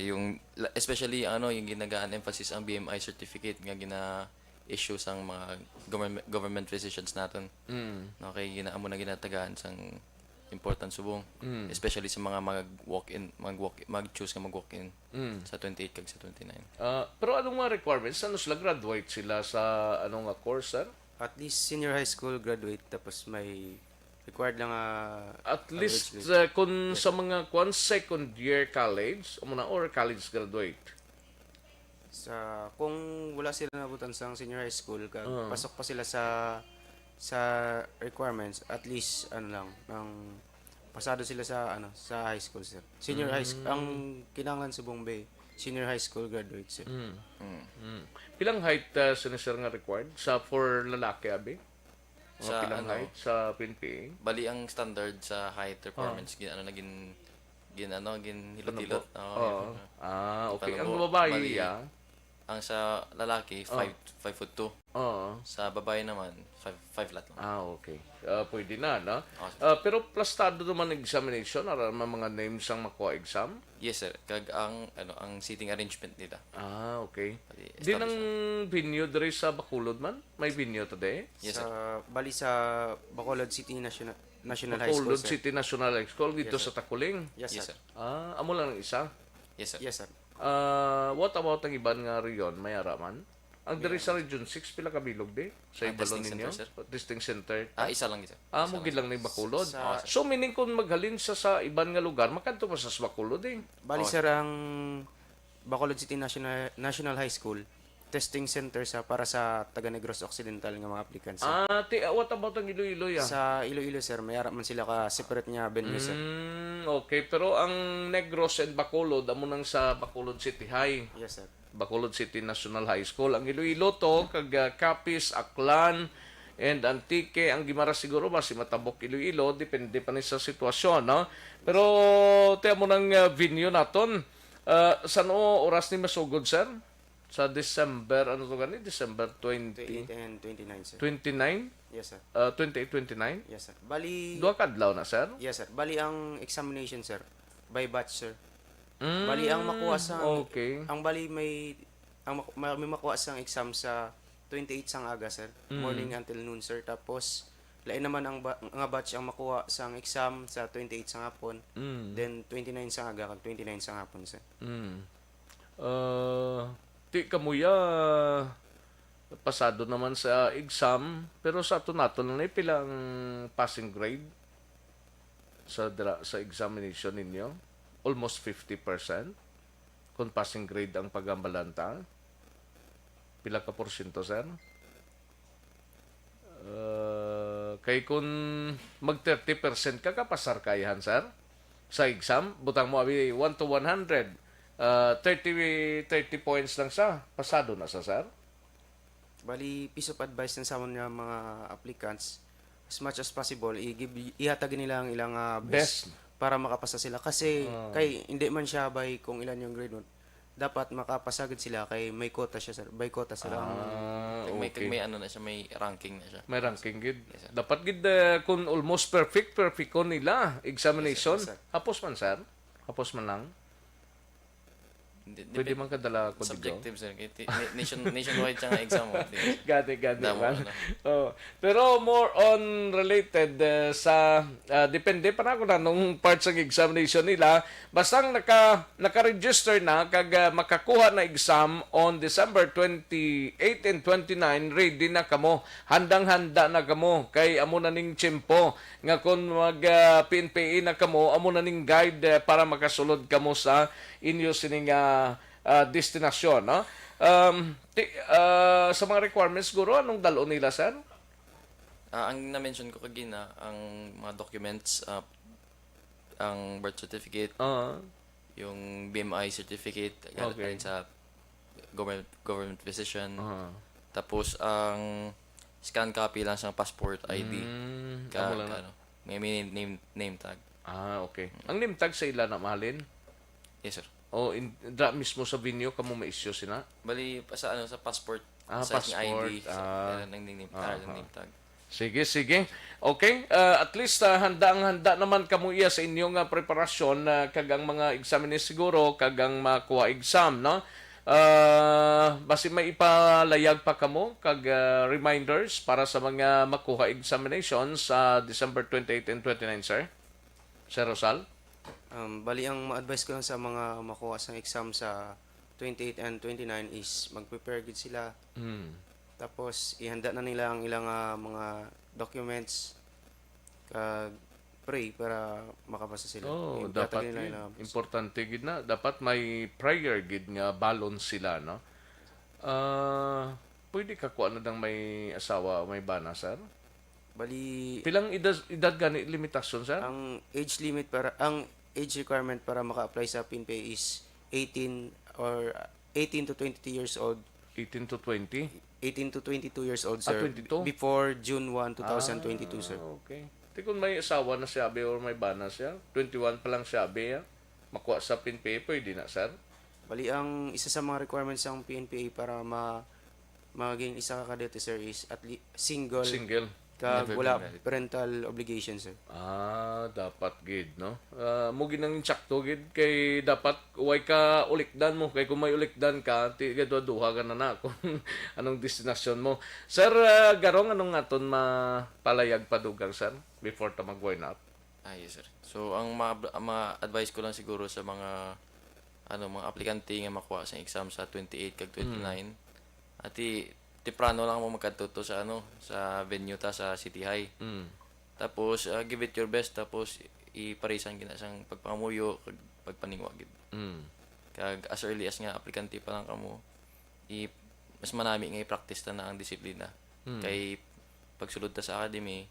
Speaker 16: yung, especially, yung ginagaan emphasis ang BMI certificate nga gina-issue sang mga government physicians natin. Okay, amo na ginatagaan sang important subong. Especially sa mga mag-choose ka mag-walk-in sa 28 kag sa 29.
Speaker 1: Pero anong mga requirements? Ano sila? Graduate sila sa anong course, sir?
Speaker 15: At least senior high school graduate, tapos may required lang
Speaker 1: at least kung sa mga second year college or college graduate.
Speaker 15: Kung wala sila nabutan sa senior high school, pasok pa sila sa requirements, at least pasado sila sa high school, sir. Senior high school ang kinahanglan sa Bombay, senior high school graduate, sir.
Speaker 1: Pilang height sir nga required for lalaki, abi?
Speaker 16: Sa
Speaker 1: pilang height sa PNPA?
Speaker 16: Bali ang standard sa height requirements gin hilot-hilot.
Speaker 1: Okay. Ang babae
Speaker 16: ang sa lalaki 5'2". Sa babae naman 5 flat lang.
Speaker 1: Okay. Pwede na, no? Pero plastado naman examination, mga names ang makuha exam?
Speaker 16: Yes, sir. Kag ang seating arrangement nila.
Speaker 1: Okay. Di nang venue diri sa Bacolod man? May venue today?
Speaker 16: Yes, sir.
Speaker 15: Bali sa Bacolod City National High School,
Speaker 1: Bacolod City National High School dito sa Takuling?
Speaker 15: Yes, sir.
Speaker 1: Amo lang ang isa?
Speaker 16: Yes, sir.
Speaker 15: Yes, sir.
Speaker 1: What about ang iban nga riyon? May araman? Ang diri sa Region 6, pila ka bilog di? Sa ibalon ninyo? Testing center?
Speaker 16: Isa lang, sir.
Speaker 1: Mugid lang ni Bacolod. So, meaning kung maghalin sa iban nga lugar, makanto pa sa Bacolod eh.
Speaker 15: Bali, sir, ang Bacolod City National High School, testing center para sa taga Negros Occidental nga mga applicants. Sir.
Speaker 1: What about ang Iloilo ya?
Speaker 15: Sa Iloilo sir, may man sila ka separate nga venue sir.
Speaker 1: Okay, pero ang Negros and Bacolod amo nang sa Bacolod City High.
Speaker 15: Yes sir.
Speaker 1: Bacolod City National High School. Ang Iloilo to kag Capiz, Aklan and Antique, ang Gimara siguro basi matabok Iloilo, depende pa ni sa sitwasyon, no? Pero tiyan mo nang venue naton. Saan oras ni masugod sir? Sa December, ano to gani? December
Speaker 15: 28 and 29 sir.
Speaker 1: 29?
Speaker 15: Yes sir.
Speaker 1: 28-29?
Speaker 15: Yes sir. Bali
Speaker 1: Duha kadlaw na sir?
Speaker 15: Yes sir. Bali ang examination sir by batch sir. Bali ang makuha sa ang bali may makuha sa exam sa 28 sang aga sir. Morning until noon sir. Tapos lain naman ang nga batch ang makuha sa exam sa 28 sang hapon. Then 29 sang aga kag 29 sang hapon sir.
Speaker 1: Ti kamuya pasado naman sa exam, pero sa ato nato na pilang passing grade sa examination ninyo. Almost 50% kung passing grade ang pagambalanta. Pila ka porsyento sir? Kay kung mag 30% ka kapasar kayahan sir sa exam, butang mo abi 1 to 100. 30 points lang sa pasado na sa sir.
Speaker 15: Bali piece of advice din sa mga applicants, as much as possible ihatag nila ang ilang best para makapasa sila kasi kay hindi man siya by kung ilan yung grade mo, dapat makapasagad sila kay may quota siya sir, by quota sila.
Speaker 16: May ano na siya, may ranking na siya.
Speaker 1: May ranking gid. Dapat gid kung almost perfect ko nila examination.
Speaker 15: Yes, sir.
Speaker 1: Hapos man sir. Hapos man lang. Pwede man kadala ko
Speaker 16: subjective sir. Nationwide siya nga exam.
Speaker 1: Gati man. Pero more on related sa depende pa na ako na nung parts ng examination nila, bastang naka-register na kag makakuha na exam on December 28 and 29, ready na kamo, handang-handa na kamo kay amo na ning tiyempo nga kung mag PNPA na kamo, amo na ning guide para makasulod kamo sa inyo sining destinasyon, no? Sa mga requirements guro, anong dalo nila sir?
Speaker 16: Ang na-mention ko kagina, ang mga documents, ang birth certificate, yung BMI certificate, galing sa government physician, tapos ang scan copy lang sa passport ID, may name tag.
Speaker 1: Okay. Ang name tag sa ila na mahalin?
Speaker 16: Yes sir.
Speaker 1: Mismo sa venue kamo ma-issue sina?
Speaker 16: Bali sa passport,
Speaker 1: sa
Speaker 16: passport. ID, name tag.
Speaker 1: Sige. Okay, at least handa naman kamo iya sa inyong preparasyon kagang mga examines siguro kagang makuha exam, no? Basi may ipalayag pa kamo kag reminders para sa mga makuha examinations sa December 28 and 29 sir. Sir Rosal?
Speaker 15: Bali ang ma-advise ko lang sa mga makuha sa exam sa 28 and 29 is mag-prepare gid sila. Tapos ihanda na nila ang ilang mga documents kag pray para makapasa sila.
Speaker 1: Dapat importante gid na, dapat may prayer gid nga balon sila, no? Pwede ka kuha na dang may asawa o may bana sir?
Speaker 15: Bali
Speaker 1: pilang edad gani limitasyon sir?
Speaker 15: Ang age requirement para maka-apply sa PNPA is 18 to 22 years old.
Speaker 1: 18 to 20?
Speaker 15: 18 to 22 years old, sir.
Speaker 1: 22?
Speaker 15: Before June 1, 2022, sir.
Speaker 1: Okay. Kung may asawa na siya or may bana siya, 21 pa lang siya makuha sa PNPA, pwede na, sir?
Speaker 15: Bali, ang isa sa mga requirements ng PNPA para maging isa ka kadete, sir, is at least single. Wala parental obligation, sir.
Speaker 1: Dapat gid, no? Mugi nang insakto gid kay dapat way ka ulikdan mo kay kung may ulikdan ka duha ka na kung anong destinasyon mo. Sir, garong anong aton mapalayag padugang sir before ta mag-wine out?
Speaker 16: Yes sir. So ang ma-advise ko lang siguro sa mga mga aplikante nga makuha sa exam sa 28 kag 29 Tiprano lang mo magkatuto sa sa venue ta sa City High. Tapos give it your best, tapos iparisan gina sang pagpangamuyo kag pagpaningwa gid. Kag as early as nga aplikante pa lang kamo, mas manami nga i-practice na ang disiplina. Kay pagsulod ta sa academy,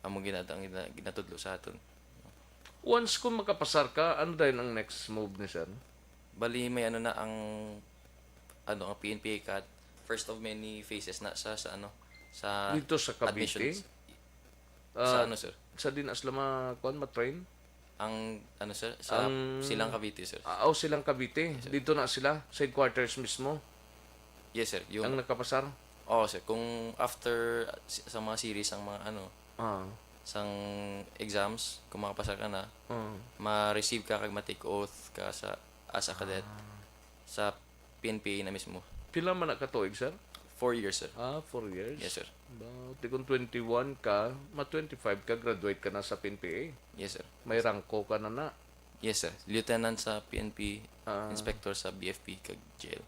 Speaker 16: among ginatudlo sa aton.
Speaker 1: Once kung makapasar ka, ano din ang next move ni sir?
Speaker 16: Bali may ano na ang PNPA cut, first of many phases na sa
Speaker 1: Dito sa Cavite?
Speaker 16: admissions. Sa sir?
Speaker 1: Sa dinas lama matrain?
Speaker 16: Ang sir, sa Silang Cavite sir.
Speaker 1: Silang Cavite. Dito na sila sa headquarters mismo.
Speaker 16: Yes sir, yung
Speaker 1: Ang nakapasar?
Speaker 16: Oo sir, kung after sa mga series ang mga sang exams, kung makapasa ka na, ma-receive ka kag ma-take oath ka as a cadet sa PNPA na mismo.
Speaker 1: Pila man na katuig, sir?
Speaker 16: 4 years, sir.
Speaker 1: 4 years?
Speaker 16: Yes, sir.
Speaker 1: Kung 21 ka, ma-25 ka, graduate ka na sa PNPA.
Speaker 16: Yes, sir.
Speaker 1: May rangko ka na.
Speaker 16: Yes, sir. Lieutenant sa PNP, inspector sa BFP kag jail.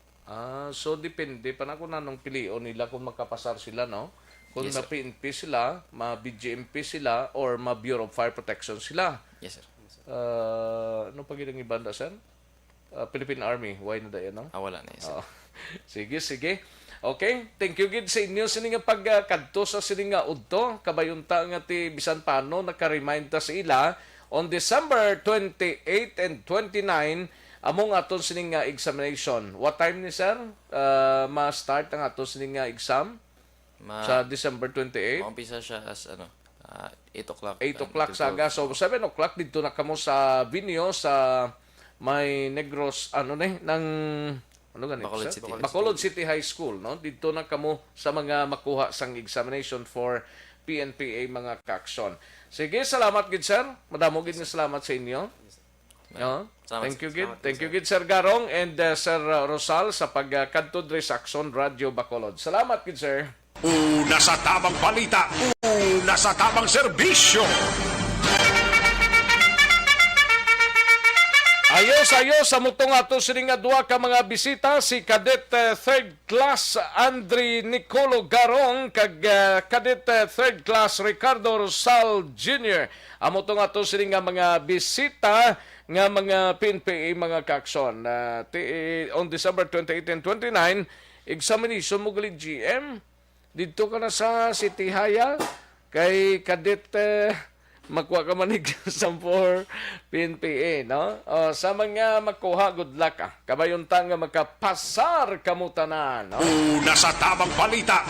Speaker 1: So depende pa na kung anong pilion nila kung makapasar sila, no? Kung
Speaker 16: Yes, sir.
Speaker 1: ma-PNP sila, ma-BGMP sila, or ma-Bureau of Fire Protection sila.
Speaker 16: Yes, sir.
Speaker 1: Ano pa ginang ibanda, sir? Philippine Army. Why na dayan, no?
Speaker 16: Wala na, yes, sir.
Speaker 1: Sige. Okay, thank you gid sa inyo sininga pagkadto sa sininga udto kabayunta nga ti bisan paano naka-remind ta sa ila on December 28 and 29 among aton sininga examination. What time ni sir? Ma-start ang aton sininga exam sa December 28?
Speaker 16: Umpisa siya as 8 o'clock.
Speaker 1: 8 o'clock saga. So 7 o'clock dito na kamo sa Binyo sa may Negros
Speaker 16: Bacolod City.
Speaker 1: Bacolod City High School, no? Dito na kamo sa mga makuha sang examination for PNPA mga kaaksyon. Sige, salamat gid sir. Madamo gid nga salamat sa inyo. No? Thank you gid. Thank you gid Sir Garong and Sir Rosal sa pagkadto diri sa Aksyon Radio Bacolod. Salamat gid sir.
Speaker 4: Una sa tamang balita, una sa tamang serbisyo.
Speaker 1: Ayos sa mutong ato sininga duha ka mga bisita si Cadet 3rd Class Andre Nicolo Garong kag Cadet 3rd Class Ricardo Rosal Jr. Amo tong ato sininga mga bisita nga mga PNPA mga kaaksyon. On December 28 and 29 examination mo gali GM dito ka na sa City Haya kay Cadet magkuha ka manig sa 4 PNPA, no? Sa mga makuha, good luck ka. Kabayuntang nga magkapasar kamutanan, no?
Speaker 4: Una sa tamang balita,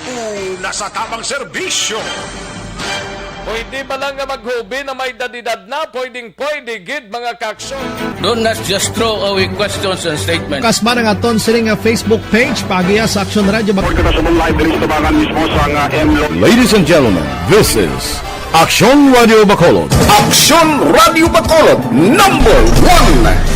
Speaker 4: una sa tamang serbisyo.
Speaker 1: Pwede ba lang nga maghubi na may dadidad na? Pwede gid mga kaaksyon.
Speaker 6: Do not just throw away questions and statements.
Speaker 7: Kasma ng aton sining Facebook page pagiya sa Aksyon Radio Bacolod.
Speaker 8: Ladies and gentlemen, this is Aksyon Radio Bacolod. Aksyon Radio Bacolod, number 1.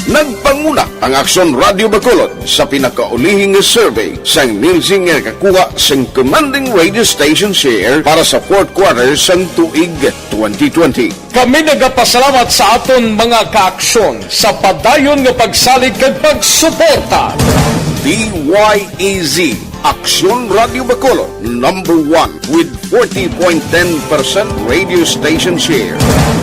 Speaker 8: Nagpanguna ang Aksyon Radio Bacolod sa pinakaulihing survey sang nilsing nga kakuha sang commanding radio station share para sa fourth quarter sang tuig 2020.
Speaker 1: Kami nagapasalamat sa aton mga kaaksyon sa padayon nga pagsalig kag pagsuporta.
Speaker 8: DYEZ Aksyon Radio Bacolod, number 1 with 40.10% radio station share.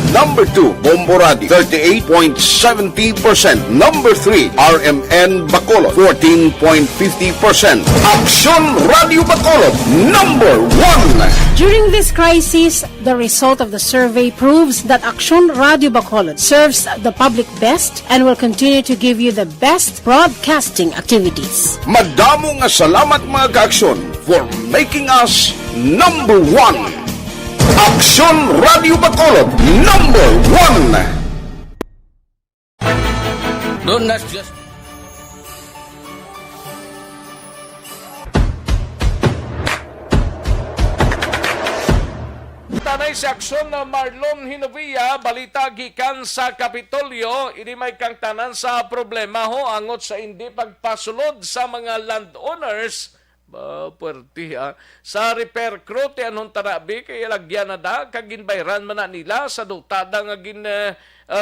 Speaker 8: Number 2, Bombo Radio, 38.70%. Number 3, RMN Bacolod, 14.50%. Aksyon Radio Bacolod, number 1.
Speaker 17: During this crisis, the result of the survey proves that Aksyon Radio Bacolod serves the public best and will continue to give you the best broadcasting activities.
Speaker 8: Madamo nga salamat mga kaaksyon for making us number 1. Aksyon Radio Bacolod, number 1.
Speaker 6: Do not just
Speaker 1: Tanay sa aksyon na Marlon Hinovia, balita gikan sa Kapitolyo, ini may kang tanan sa problema ho angot sa hindi pagpasulod sa mga landowners puerti sa repair crew ti anong tarabi kay lagyan na da kaginbayran man na nila sa dutada nga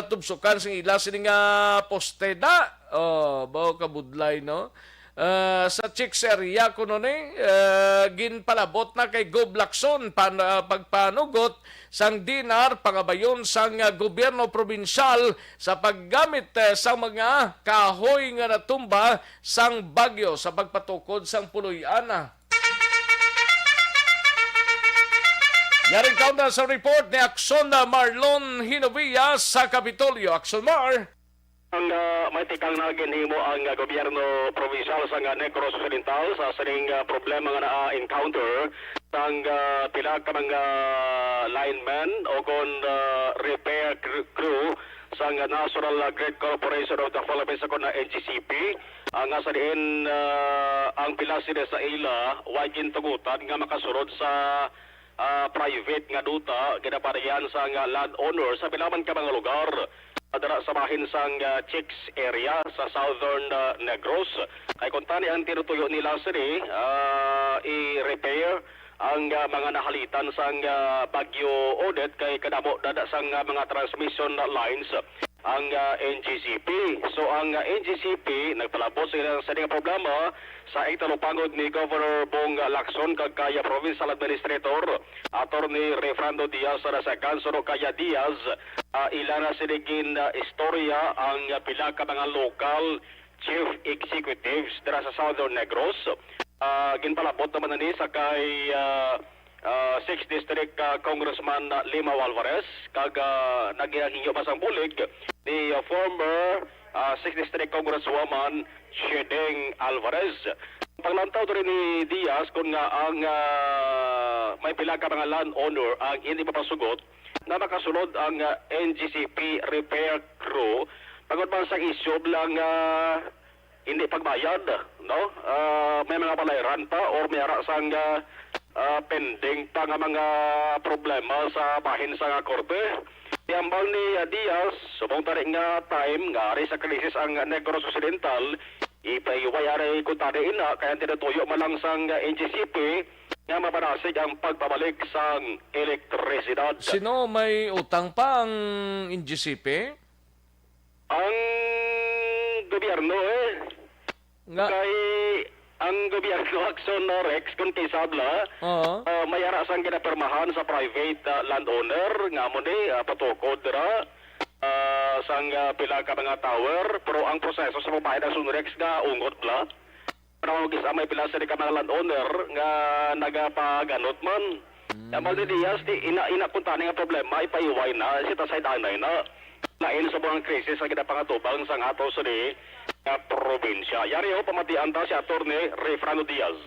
Speaker 1: tubsukan sing ila sini nga poste da bao kabudlay no sa chicks area kuno ni ginpalabot na kay Gob Lacson pagpanugot sang dinar pangabayon sang gobyerno probinsyal sa paggamit sa mga kahoy nga natumba sang bagyo sa pagpatukod sang puloy-ana. Yaring kauna sa report ni Aksyon Marlon Hinovia sa Kapitolyo. Aksyon Mar.
Speaker 13: Ang may tikang na ginhimo ang gobyerno provincial sa Negros Occidental sa saning problema nga na-encounter sang pila ka mga linemen o kon repair crew sang National Grid Corporation of the Philippines ako na NGCP nga sa diin ang pila sila sa ila wa gintugutan nga makasurod sa private nga duta ginaparehan sa landowner sa pilaman ka mga lugar adara sa bahin sang Chicks area sa southern Negros ay kuntani ang tinutuyo nila sini i-repair ang mga nahalitan sang Bagyo Odette kay kadamo dada sang mga transmission lines ang NGCP. So ang NGCP nagpalabot sila sa mga problema sa italupangod ni Governor Bong Lacson kag kaya Provincial Administrator Attorney Refrando Diaz sa Kansoro kaya Diaz ilan na sinigin istorya ang pila ka mga local chief executives dira sa Southern Negros. Ginpalabot naman ni sa kay 6th District Congressman Lima Alvarez kag naghihinyo pa sang Bulig ni former 6th District Congresswoman Shedeng Alvarez. Paglantaw rin ni Diaz kung nga ang may pila ka mga landowner ang hindi papasugot na makasunod ang NGCP repair crew pagod man sa issue lang hindi pagbayad, no? May mga palayaran pa or may ara sang pending pa nga mga problema sa bahin sa korte. Tiambal ni Diaz, subong tari nga time nga ari sa krisis ang Negros Occidental, ipaiwayari kung tari ina, kaya tinutuyo malang sang NGCP nga mapanasig ang pagpabalik sang elektrisidad.
Speaker 1: Sino may utang pa ang NGCP?
Speaker 13: Ang gobyerno kay ang gobyerno Aksyon Rex kung kay Sabla may ara sang ginapermahan sa private landowner nga mo ni patukod dira sang pila ka mga tower pero ang proseso sa pambayad ng Sunrex nga ungot bla pero gisa may pila sa ka mga landowner nga nagapaganot man Amal ni Diaz di ina kuntani nga problema ipaiway na sita sa danay na lain sa buong krisis ang ginapangatubang sang ato sa di probinsya. Yari ho, pamatian ta si Attorney Refrando Diaz.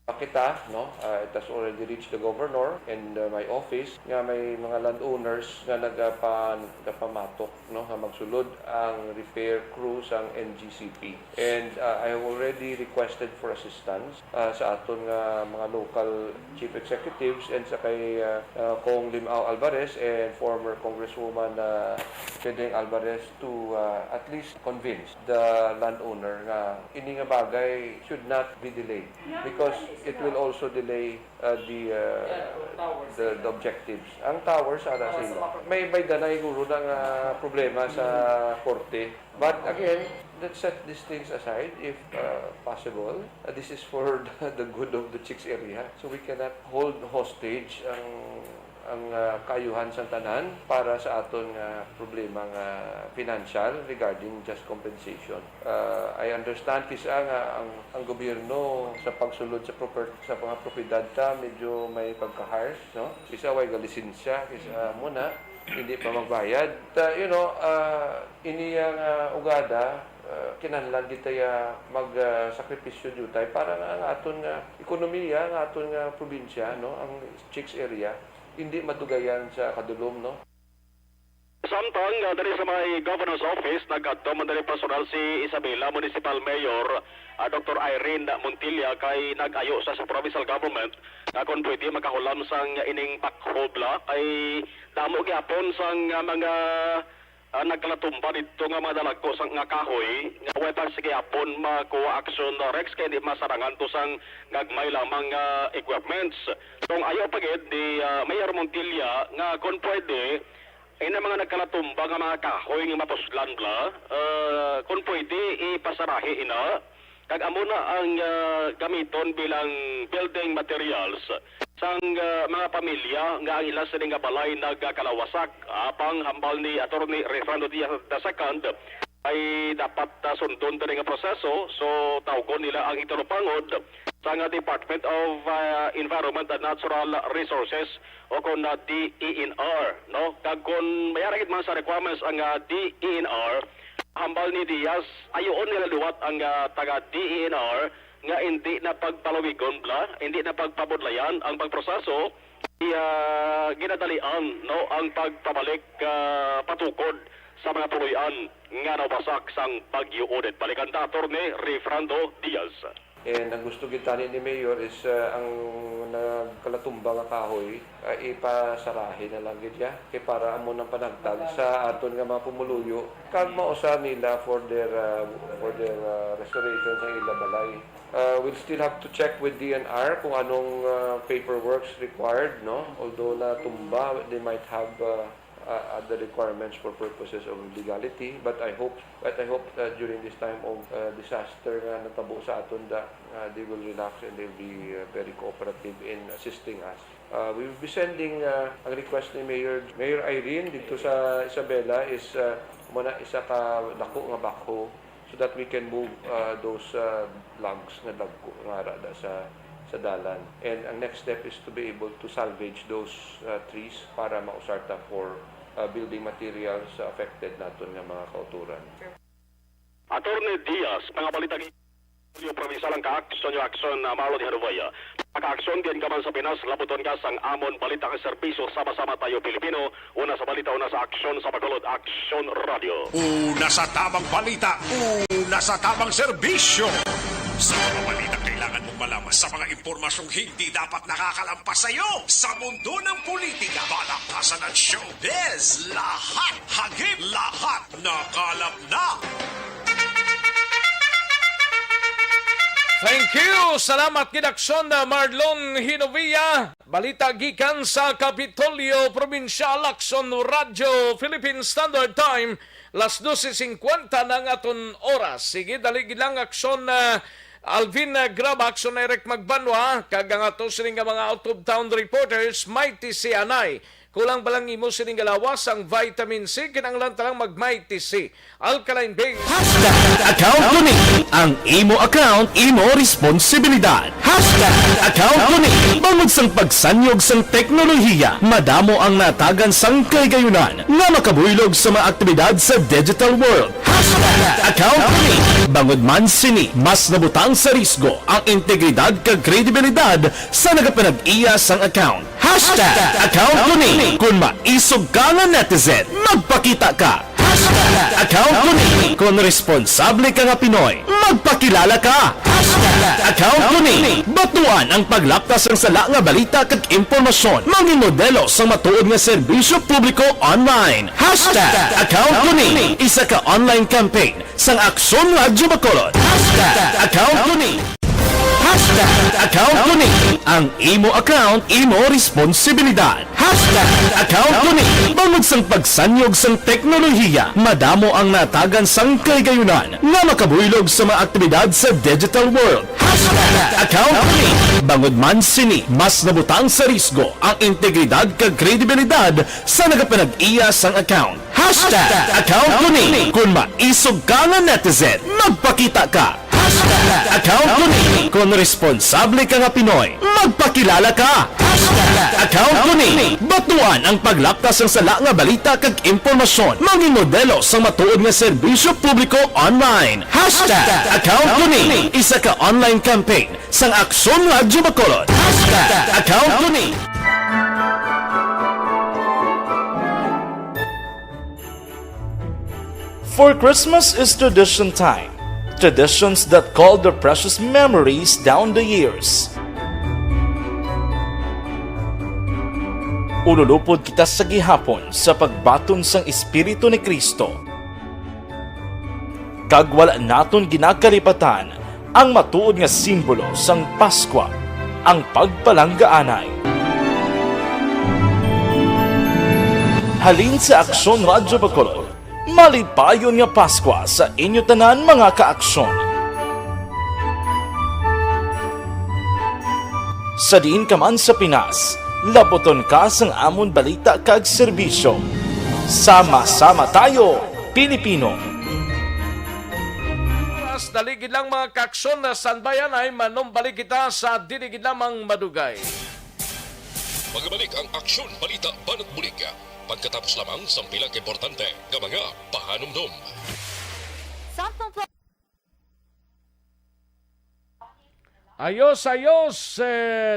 Speaker 18: Kita, no, it has already reached the governor and my office nga may mga landowners nga nagapamatok, no, nga magsulod ang repair crew sang NGCP. And I have already requested for assistance sa aton nga mga local chief executives and sa kay Kong Limao Alvarez and former Congresswoman Shedeng Alvarez to at least convince the landowner nga ini nga bagay should not be delayed because it will also delay the objectives. Ang towers ara sa ila. May danay guro na nga problema sa korte. But again, let's set these things aside if possible. This is for the good of the Chicks area. So we cannot hold hostage ang kayuhan sa tanan para sa aton problema nga financial regarding just compensation. I understand kisa nga ang gobyerno sa pagsulod sa mga propiedad ta medyo may pagka-harsh, no? Kisa way lisensya, kisa muna hindi pa magbayad. Iniyang ugada kinahanglan kita mag-sakripisyo jutay para nga ang aton nga ekonomiya, ang aton nga probinsya, no, ang Chicks area hindi matugayan sa kadulom, no?
Speaker 13: Samtang dari sa may governor's office nag-adto man dali personal si Isabela Municipal Mayor Dr. Irene Montilla kay nag-ayo sa provincial government na kung pwede makahulam sang ining bakhobla kay damo gyapon sang mga nagkalatumpa dito nga mga dalagko sang nga kahoy nga weapons sige apon makuha aksyon Rex kay di masarangan to sang gagmay lamang equipments. Kung ayaw pagid di Mayor Montilla nga kung pwede ina mga nagkalatumba nga mga kahoy nga mapuslan bla kung pwede ipasarahi ina kag amo na ang gamiton bilang building materials sang mga pamilya nga ang ila sila nga balay nagkalawasak apang hambal ni Attorney Refrando Diaz II ay dapat sundon din nga proseso. So tawgon nila ang itinupangod sa nga Department of Environment and Natural Resources o kung na DENR, no? Kag kung mayaragit man sa requirements ang DENR, hambal ni Diaz ayoon nila luwat ang taga DENR nga hindi na pagpalawigon hindi na pagpabudlayan ang pagproseso, ginadalian, no, ang pagpabalik patukod sa mga tuluyan nga nawasak sang Bagyo Odette. Balikan ta Attorney Refrando Diaz.
Speaker 18: And ang gusto gitani ni Mayor is ang nagkalatumba nga kahoy ipasarahin na lang gidya kay para amo nang panagtag sa aton nga mga pumuluyo kag mausa nila for their restoration sa ila balay. We'll still have to check with DNR kung anong paperworks required, no? Although na tumba, they might have other requirements for purposes of legality, but I hope during this time of disaster nga natabo sa aton they will relax and they'll be very cooperative in assisting us. We will be sending ang request ni Mayor Irene dito sa Isabela is muna isa ka dako nga backhoe so that we can move those logs nga dagko nga rada sa dalan. And ang next step is to be able to salvage those trees para mausarta for building materials affected naton nga mga kauturan.
Speaker 13: Attorney Diaz, mga balitang yung provinsalang ka-aksyon yung aksyon na Marlon Hervaya. Pagka-aksyon din ka man sa Pinas, labuton ka sang amon balita ka serbisyo, sama-sama tayo Pilipino. Una sa balita, una sa aksyon, sa Bacolod, Aksyon Radio.
Speaker 4: Una sa tamang balita, una sa tamang serbisyo. Sa mga balita kailangan mong malaman sa mga impormasyong hindi dapat nakakalampas sa iyo. Sa mundo ng politika, balakasan at showbiz, lahat hagip, lahat nakalap na.
Speaker 1: Thank you! Salamat Kidaksyon na Marlon Hinovia. Balita gikan sa Kapitolyo, Provincial Aksyon Radio, Philippine Standard Time, las 12:50 ng aton oras. Sige, dali gilang aksyon na Alvin Grab, aksyon na Eric Magbanwa, kagang ato sining mga out-of-town reporters, Mighty si Anay. Kulang balang imo sining galawas ang vitamin C, kinanglan talang mag-Mighty C. Alkaline base.
Speaker 19: Account ko ni. Ang imo account, imo responsibilidad. Account ko ni. Bangod sang pagsanyog sang teknolohiya, madamo ang natagan sang kaygayunan nga makabuylog sa mga aktibidad sa digital world. Account ko ni. Bangod man sini, mas nabutang sa risgo ang integridad kag kredibilidad sa nagapanag-iya sang account. Account ko ni. Kung maisog ka nga netizen, magpakita ka. Account ko ni. Kung responsable ka nga Pinoy, magpakilala ka. Account ko ni. Batuan ang paglaptas ng sala nga balita kag impormasyon, mangin modelo sa matuod nga serbisyo publiko online. Account ko ni. Isa ka online campaign sang Aksyon Radio Bacolod. Account ko ni. Account ko ni. Ang imo account, imo responsibilidad. Account ko ni. Bangod sang pagsanyog sang teknolohiya, madamo ang natagan sang kaygayunan nga makabuylog sa mga aktibidad sa digital world. Account ko ni. Bangod man sini, mas nabutang sa risgo ang integridad kag kredibilidad sa nagapanag-iya sang account. Account ko ni. Kung maisog ka nga netizen, magpakita ka. Account ko ni. Kung responsable ka nga Pinoy, magpakilala ka. Account ko ni. Batuan ang paglaptas ng sala nga balita kag impormasyon, mangin modelo sa matuod nga serbisyo publiko online. Account ko ni. Isa ka online campaign sang Aksyon Radio Bacolod. Account ko ni.
Speaker 20: For Christmas is tradition time. Traditions that call the precious memories down the years. Ululupod kita sa gihapon sa pagbaton sang Espiritu ni Kristo. Kag wala naton ginakalipatan ang matuod nga simbolo sang Paskwa, ang pagpalanggaanay. Halin sa Aksyon Radio Bacolod, malipayon nga Paskwa sa inyo tanan mga kaaksyon. Sa diin ka man sa Pinas, laboton ka sang amon balita kag serbisyo. Sama-sama tayo, Pilipino.
Speaker 1: Daligid lang mga kaksyon na sanbayan ay manumbalik kita sa diligid lamang madugay.
Speaker 3: Magbalik ang Aksyon, Balita, Banat, Bulig. Pagkatapos lamang sa pilang importante ng mga pahanumdum.
Speaker 1: Ayos,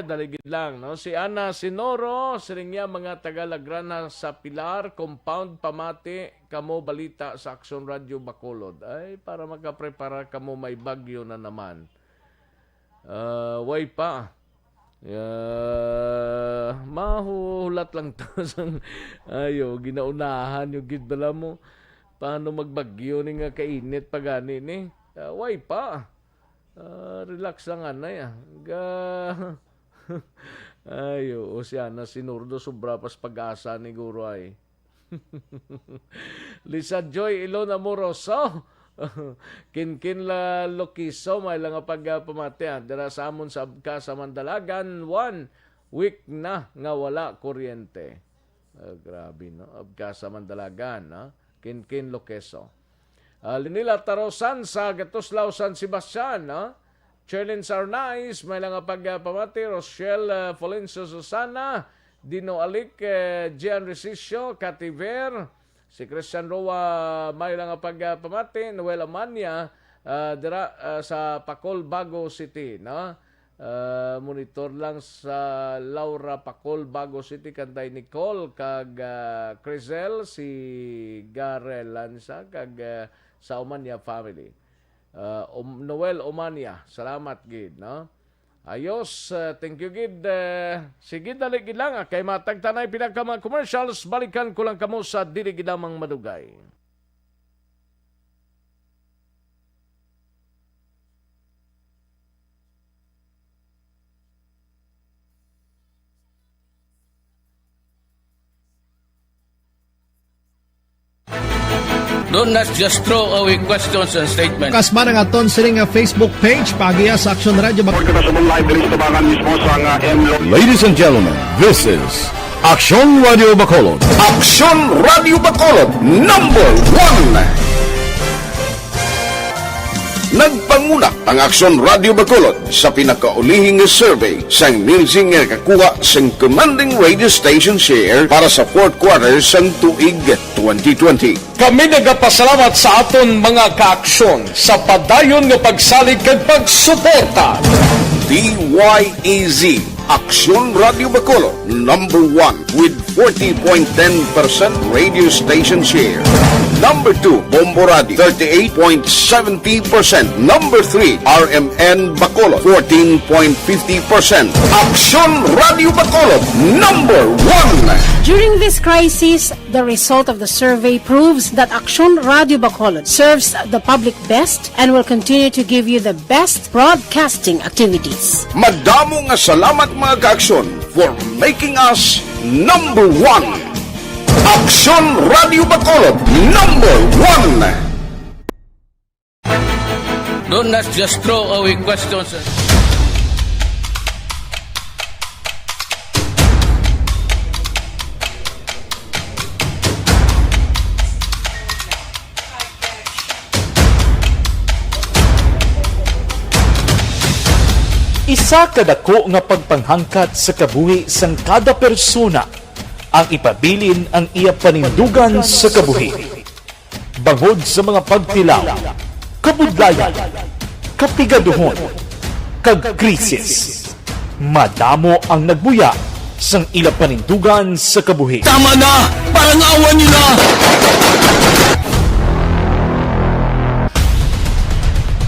Speaker 1: daligid lang, no? Si Ana Sinoro, siringya mga Tagalagrana sa Pilar, compound pamati, kamo balita sa Aksyon Radio Bacolod. Ay, para makaprepara kamo may bagyo na naman. Way pa. Mahuhulat lang to. Ginaunahan yung gidbala mo. Paano magbagyo ni nga kainit pagani ni? Way pa. Relax lang anay siya na sinurdo sobra pas pag-asa ni Guro ay. Lisa Joy Ilona Moroso. Kinkin la Lokiso may lang pagpamati dira sa amon sa abka sa Mandalagan 1 week na nga wala kuryente. Grabe no, abka sa Mandalagan Kinkin Lokeso. Linila Tarosan sa Gatuslaw San Sebastian, Cherlin Sarnais, may lang pagpamati, Rochelle Folencio Susana, Dino Alik, Gian Resicio, Cativer, si Christian Roa, may lang pagpamati, Noel Amanya, dira sa Pacol, Bago City, monitor lang sa Laura Pacol, Bago City, kantay Nicole, kag Crizel, si Garel Lanza, kag sa Omania family. Noel Omania, salamat gid, no? Ayos, thank you gid. Sige dali gid lang kay matagtanay pinaka mga commercials, balikan ko lang kamo sa dili gid lamang madugay.
Speaker 6: Do not just throw away questions and statements.
Speaker 7: Kasman ang aton siring nga Facebook page pagiya sa Aksyon Radio Bacolod.
Speaker 19: Ladies and gentlemen, this is Aksyon Radio Bacolod.
Speaker 8: Aksyon Radio Bacolod #1. Nagpanguna ang Aksyon Radio Bacolod sa pinakaulihing survey sang nilsing nga kakuha sang commanding radio station share para sa fourth quarter sang tuig 2020.
Speaker 1: Kami nagapasalamat sa aton mga kaaksyon sa padayon nga pagsalig kag pagsuporta.
Speaker 8: DYEZ Aksyon Radio Bacolod #1 with 40.10% radio station share. Number 2, Bombo Radio, 38.70%. Number 3, RMN Bacolod, 14.50%. Aksyon Radio Bacolod, number 1.
Speaker 17: During this crisis, the result of the survey proves that Aksyon Radio Bacolod serves the public best and will continue to give you the best broadcasting activities.
Speaker 8: Madamo nga salamat mga kaaksyon for making us number 1. Aksyon Radio Bacolod #1.
Speaker 6: Do not just throw away questions.
Speaker 20: Isa kadako nga pagpanghangkat sa kabuhi sang kada persona ang ipabilin ang iya panindugan sa kabuhi. Bangod sa mga pagtilaw, kabudlayan, kapigaduhon, kag krisis. Madamo ang nagbuya sang ila panindugan sa kabuhi.
Speaker 19: Tama na! Parang awan niyo na!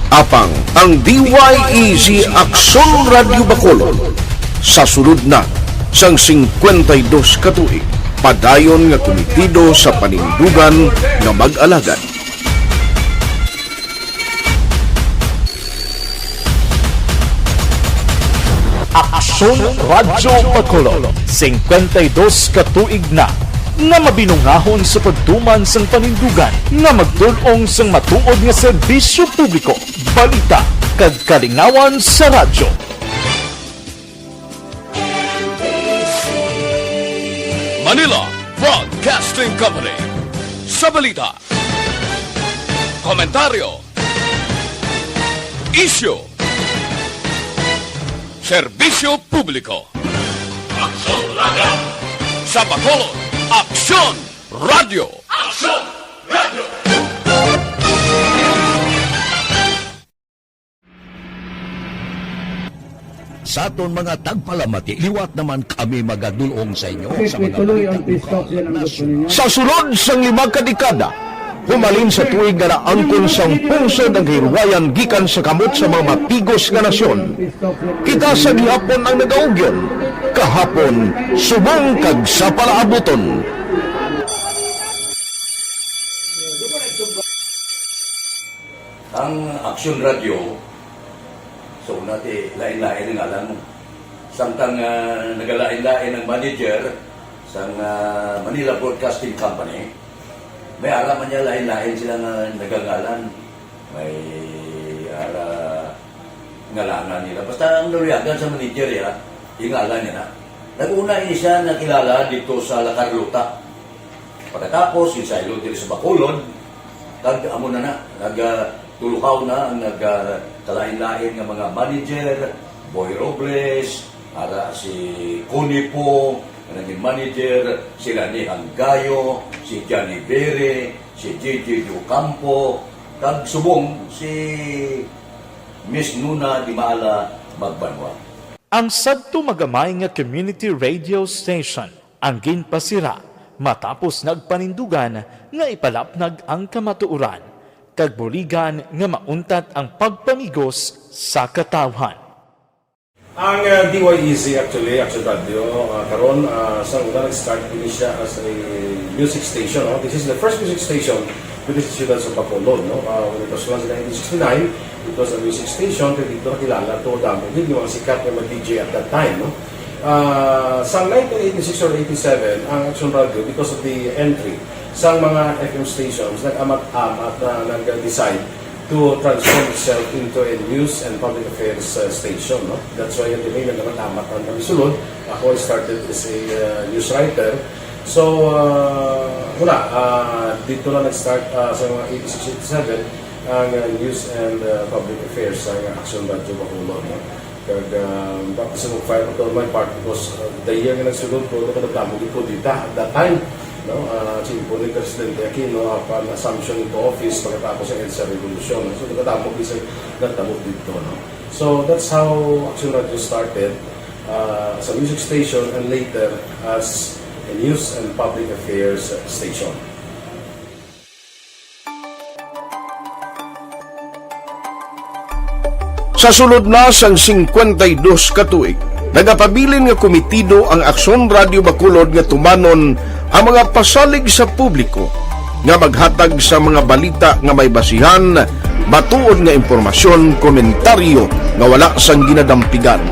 Speaker 8: Apang ang DYEZ Aksyon Radio Bacolod sa sulod na sang 52 katuig, padayon nga komitido sa panindugan nga mag-alagad.
Speaker 20: Aksyon Radio Bacolod, 52 katuig na nga mabinungahon sa pagtuman sang panindugan nga magdulong sang matuod nga serbisyo publiko, balita kag kalingawan sa radyo.
Speaker 19: Broadcasting Company. Sa balita, komentaryo, isyu, serbisyo publiko.
Speaker 2: Aksyon Radio!
Speaker 19: Sa Bacolod, Aksyon Radio!
Speaker 2: Aksyon Radio!
Speaker 21: Sa aton mga tagpalamati, liwat naman kami magadulong sa inyo sa mga sa sulod sang 5 kadekada. Humalin sa tuig nga naangkon sang pungsod ang hirwayan gikan sa kamot sa mga mapigos nga nasyon. Kita sa gihapon ang nagaugyon, kahapon subong kag sa palaabuton.
Speaker 22: Ang Aksyon Radio, so nati lain-lain ang alam mo. Samtang nagalain-lain ang manager sa Manila Broadcasting Company, may alaman niya lain-lain sila nagangalan. May ngalanan nila. Basta ang naluyagan sa manager ya, ingalan niya na. Nag-una siya nakilala dito sa La Carlota. Pagkatapos, insaylo dito sa Bacolod, amo na nagtulukaw na ang nagkalain-lain ng mga manager, Boy Robles, si Cunipo, naging manager, sila ni Hanggayo, si Johnny Bere, si JJ Ducampo, kag subong si Miss Nuna Di Maala Magbanwa.
Speaker 20: Ang sadto magamay nga community radio station ang ginpasira matapos nagpanindugan nga ipalapnag ang kamatuoran kag buligan nga mauntat ang pagpamigos sa katawhan.
Speaker 12: Ang DYEZ actually, Aksyon Radio, karon sa una nag-start din siya as a music station. No? This is the first music station with the Ciudad sa Bacolod. No? When it was launched in 1969, it was a music station. Kaya dito nakilala to damo. Hindi mga sikat na DJ at that time. No? Sa 1986 or 87, ang Aksyon Radio, because of the entry sa mga FM stations, nag-amat-amat na nag-decide to transform itself into a news and public affairs station. No? That's why yung name naman amat ang sulod. Ako I started as a news writer. So, dito na nag-start sa mga 86-87 ang news and public affairs sa Aksyon Radio Bacolod. No? Tapos sa mag-fire ko my part because the year na nagsulod ko, nagdamog ko dito at that time. No, si Bulig Presidente Aquino upon assumption into office pagkatapos ng EDSA Revolution. So, nagkatapos dito. No? So, that's how Aksyon Radio started as a music station and later as a news and public affairs station.
Speaker 8: Sa sulod na sang 52 ka tuig, nagapabilin nga komitido ang Aksyon Radio Bacolod nga tumanon ang mga pasalig sa publiko nga maghatag sa mga balita nga may basihan, matuod nga impormasyon, komentaryo nga wala sang ginadampigan.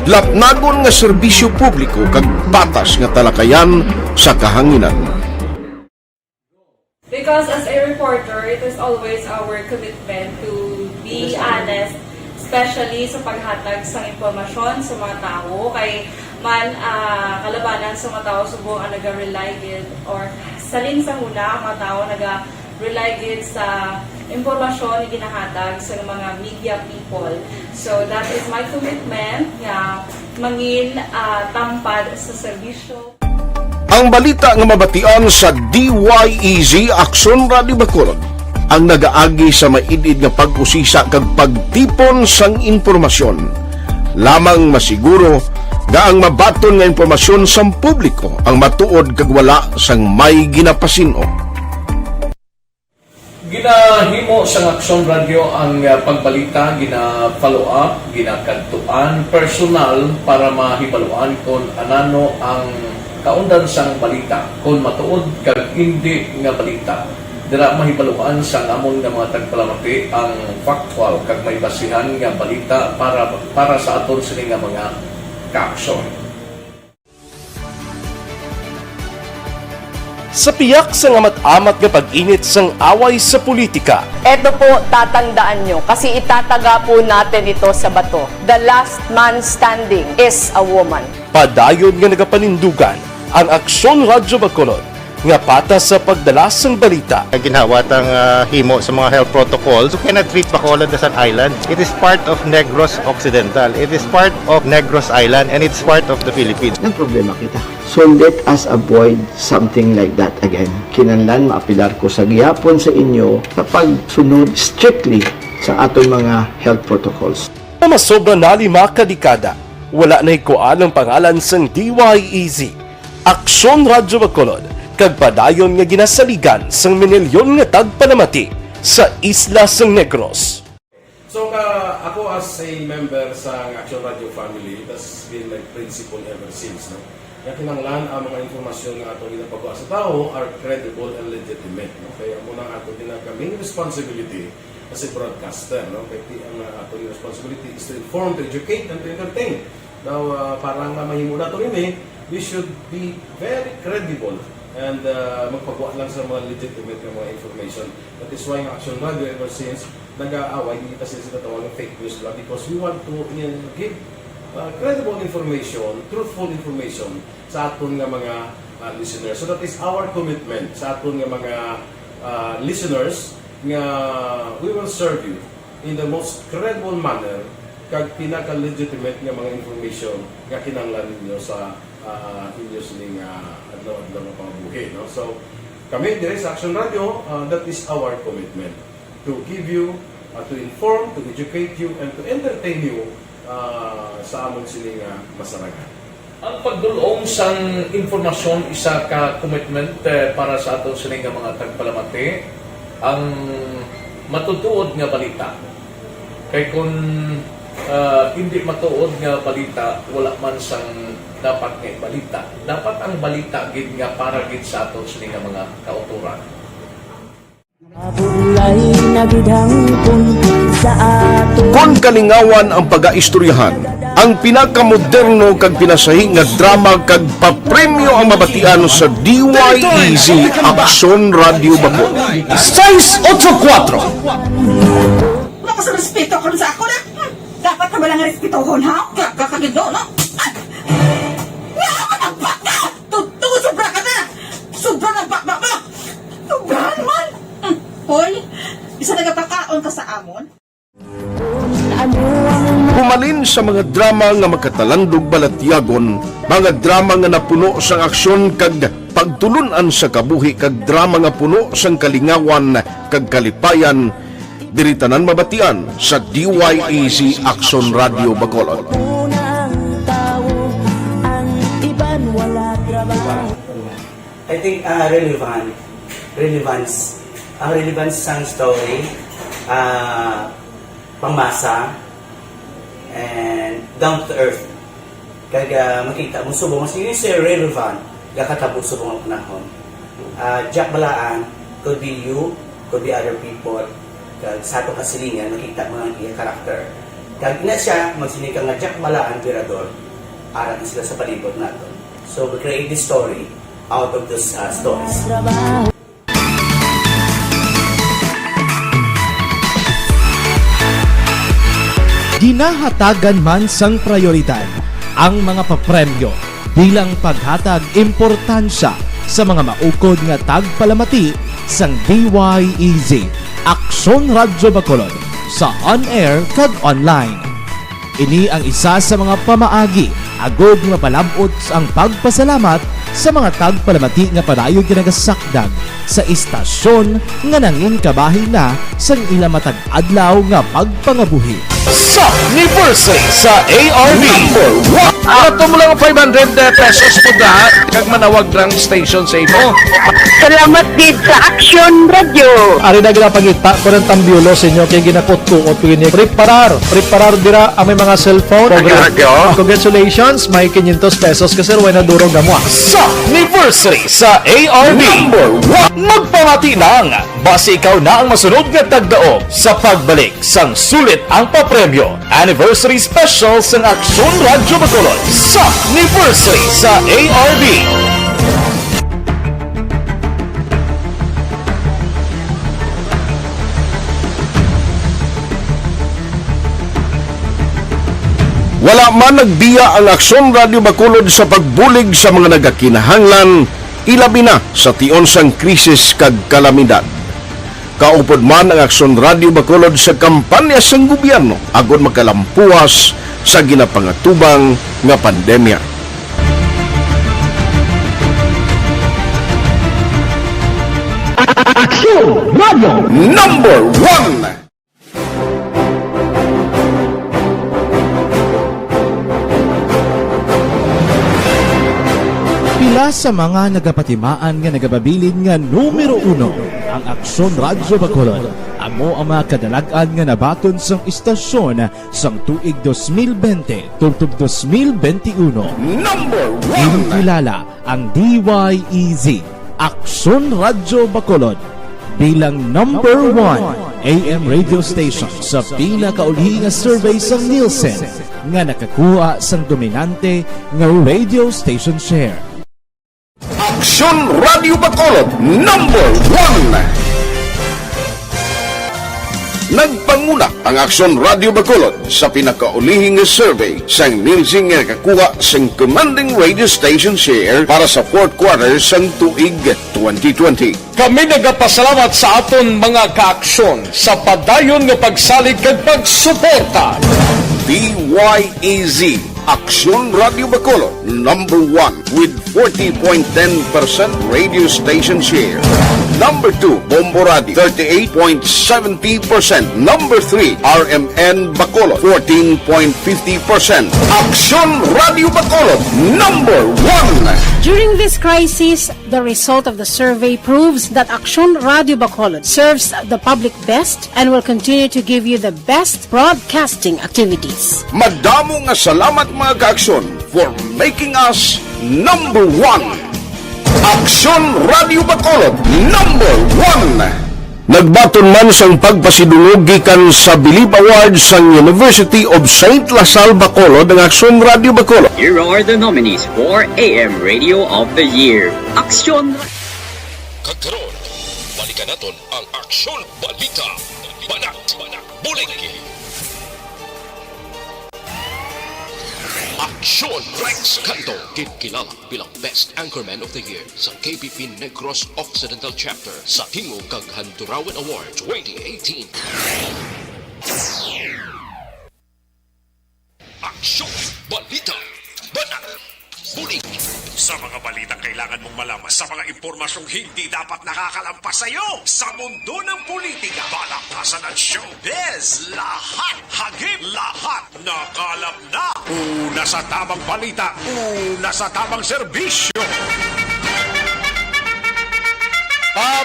Speaker 8: Lapnagon nga serbisyo publiko kag patas nga talakayan sa kahanginan.
Speaker 5: Because as a reporter, it is always our commitment to be honest, especially sa paghatag sa impormasyon sa mga tao kay man kalabanan sa mga tao subong ang naga-rely gid or salin sa una ang mga tao naga-rely gid sa impormasyon na ginahatag sa mga media people. So that is my commitment nga mangin tampad sa serbisyo.
Speaker 8: Ang balita nga mabatian sa DYEZ Aksyon Radio Bacolod ang nagaagi sa maidid nga pag-usisa kag pagtipon sang impormasyon. Lamang masiguro nga ang mabaton nga impormasyon sa publiko ang matuod kag wala sang may ginapasino.
Speaker 1: Ginahimo sa Aksyon Radio ang pagbalita, gina-follow up, ginakantuan, personal para mahibaluan kung anano ang kaundan sang balita, kung matuod kag hindi nga balita. Dira mahibaluan sa amon nga mga tagpalamati ang factual kag may basihan nga balita para sa aton sini nga mga kaaksyon.
Speaker 20: Sa piyak sa amat-amat nga pag-init sang away sa politika.
Speaker 23: Eto po, tatandaan nyo, kasi itataga po natin ito sa bato. The last man standing is a woman.
Speaker 20: Padayon nga nagapanindugan ang Aksyon Radio Bacolod nga patas sa pagdala sang balita.
Speaker 9: Ginhawa tang himo sa mga health protocols. You cannot treat Bacolod as an island. It is part of Negros Occidental. It is part of Negros Island and it's part of the Philippines.
Speaker 10: Ang problema kita. So let us avoid something like that again. Kinahanglan maapilar ko sa gihapon sa inyo sa pagsunod strictly sa aton mga health protocols.
Speaker 20: Masobra na 5 kadikada, wala na ikuan ang pangalan sang DYEZ, Aksyon Radyo Bacolod, kag padayon nga ginasaligan sang minilyon nga tagpanamati sa isla sang Negros.
Speaker 12: So ako as a member sa Aksyon Radio family, that's been my principle ever since. No? Kaya kinanglan ang mga informasyon nga atong ginapagawa sa tao are credible and legitimate. No? Kaya muna ato ginagkaming responsibility as a broadcaster. No? Kaya ang atong responsibility is to inform, to educate, and to entertain. Now, parang mahimo na ito rin we should be very credible and magpagawa lang sa mga legitimate na mga information. That is why ang Aksyon Radio ever since nag-aaway, hindi kasi sila tawag ng fake news lang because we want to give credible information, truthful information sa aton nga mga listeners. So that is our commitment sa aton nga mga listeners nga we will serve you in the most credible manner kag pinaka-legitimate nga mga information nga kinahanglan ninyo sa inyo sining adlaw-adlaw nga pambuhi. No? So kami dire sa Aksyon Radio, that is our commitment to give you, to inform, to educate you, and to entertain you sa among sining masaragan.
Speaker 1: Ang pagdulong sang informasyon isa ka commitment para sa aton sining mga tagpalamati ang matutuod nga balita. Kay kung hindi matuod nga balita, wala man sang dapat nga balita. Dapat ang balita gid nga para gid sa aton sining mga kauturan.
Speaker 8: Kon kalingawan ang pag-aistoryahan, ang pinakamoderno kag pinasahi nga drama kag papremyo ang mabatian sa DYEZ Aksyon Radio Bacolod.
Speaker 20: 684
Speaker 11: Wala ko sa respeto ko sa ako na. Dapat ka ba lang respetohon, ha? Kakagido, no? Nga, baka! Tungkol sobra ka na! Sobra ng baka mo! Sobrahan man! Hoy, isa nagapakaon ka sa amon?
Speaker 8: Pumalin sa mga drama nga makatalandog balatyagon, mga drama nga napuno sang aksyon kag pagtulunan sa kabuhi kag drama nga puno sang kalingawan kag kalipayan, diritanan mabatian sa DYEZ Aksyon Radio Bacolod.
Speaker 24: I think relevance. Ang relevance sang story, pangmasa, and down to earth. Kaya makita mo subong, mas yun siya relevant, kakatabo subong ang panahon. Jack Balaan, could be you, could be other people. Kag sa ato kasilingan, makita mo ang iyang karakter. Kag ina siya, magsinikang nga Jack Balaan, Virador, aral sila sa palibot natin. So we create this story out of those stories.
Speaker 7: Ginahatagan man sang prioridad ang mga papremyo bilang paghatag importansya sa mga maukod nga tagpalamati sang DYEZ Aksyon Radio Bacolod sa on-air kag online. Ini ang isa sa mga pamaagi agod nga palabot ang pagpasalamat sa mga tagpalamati nga padayon ginagasakdag sa istasyon nga nangin kabahin na sang ila matag adlaw nga pagpangabuhi.
Speaker 20: Sa anniversary sa ARB
Speaker 1: Ato mo lang 500 pesos po da kag manawag lang station sa imo.
Speaker 25: Salamat din sa Aksyon Radio.
Speaker 7: Ari na ginapangita ko ng tambyulo sa inyo kaya ginakot-tuot ko ini. Preparar dira ang may mga cellphone. Congratulations, may 500 pesos kasi ruway na durog na mo.
Speaker 20: Sa anniversary sa ARB magpamati lang base ikaw na ang masunod nga tagdaog sa pagbalik sang sulit ang papremyo anniversary special sang Aksyon Radio Bacolod sa anniversary sa ARB.
Speaker 8: Wala man nagbiya ang Aksyon Radio Bacolod sa pagbulig sa mga nagakinahanglan, ilabi na sa tion sang krisis kag kalamidad. Kaupod man ang Aksyon Radio Bacolod sa kampanya sang gobyerno agod makalampuas sa ginapangatubang nga pandemya. Aksyon Radio Number 1.
Speaker 7: Pila sa mga nagapatimaan nga nagababilin nga numero 1 ang Aksyon Radio Bacolod. Amo ang mga kadalagan nga nabaton sang istasyon sang tuig 2020 tungtub 2021.
Speaker 8: Number 1.
Speaker 7: Inikilala ang DYEZ Aksyon Radio Bacolod bilang number 1 AM radio station sa pinakauli nga survey sang Nielsen nga nakakuha sang dominante nga radio station share.
Speaker 8: Aksyon Radio Bacolod Number 1. Nagpanguna ang Aksyon Radio Bacolod sa pinakaulihing survey sang Nielsen nga nakakuha sang commanding radio station share para sa fourth quarter sang tuig 2020.
Speaker 1: Kami nagapasalamat sa aton mga kaaksyon sa padayon nga pagsalig kag pagsuporta.
Speaker 8: DYEZ Aksyon Radio Bacolod number 1 with 40.10% radio station share. Number 2, Bombo Radio 38.70%. Number 3, RMN Bacolod 14.50%. Aksyon Radio Bacolod number 1.
Speaker 17: During this crisis, the result of the survey proves that Aksyon Radio Bacolod serves the public best and will continue to give you the best broadcasting activities.
Speaker 8: Madamo nga salamat mga kaaksyon for making us number 1. Aksyon Radio Bacolod number 1. Nagbaton man sang pagpasidungog gikan sa Bilib Awards sang University of St. Lasal Bacolod ang Aksyon Radio Bacolod.
Speaker 13: Here are the nominees for AM Radio of the Year. Aksyon.
Speaker 3: Kagkaroon, balikan naton ang Aksyon Balita. Banat, Bulig. Aksyon Rex Cantong, kilala bilang Best Anchorman of the Year sa KBP Negros Occidental Chapter sa Tingog kag Handurawan Award 2018. Aksyon Balita Banat Bulig.
Speaker 4: Sa mga balitang kailangan mong malaman, sa mga impormasyong hindi dapat nakakalampas sa iyo, sa mundo ng politika, balakasan at showbiz, lahat hagip, lahat nakalap na. Una sa tamang balita, una sa tamang serbisyo.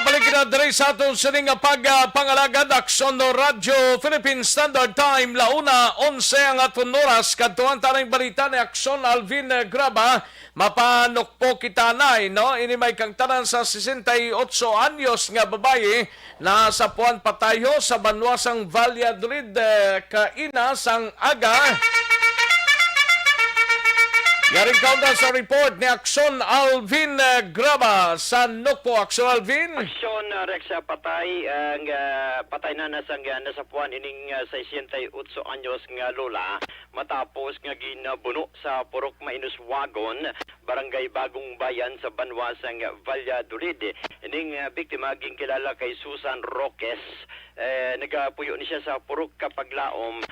Speaker 1: Balik na diri sa atong sining pagpangalagad Aksyon no Radio Philippine Standard Time launa 11 ang aton oras kadtuan tanang balita ni Aksyon Alvin Graba mapanukpo kita nay no ini may kang tanan sa 68 anyos nga babaye na sa puan patayo sa banwasang Valladolid kaina sang aga. Yaring kaunta sa report ni Aksyon Alvin Graba. San po, Aksyon Alvin?
Speaker 14: Aksyon Rex patay ang patay na nasa puan ining 68 anyos nga lola matapos nga ginabuno sa Purok Mainus Wagon, Barangay Bagong Bayan sa Banwasang Valladolid. Ining biktima ging kilala kay Susan Roques. Nagapuyo ni siya sa Purok Kapaglaom,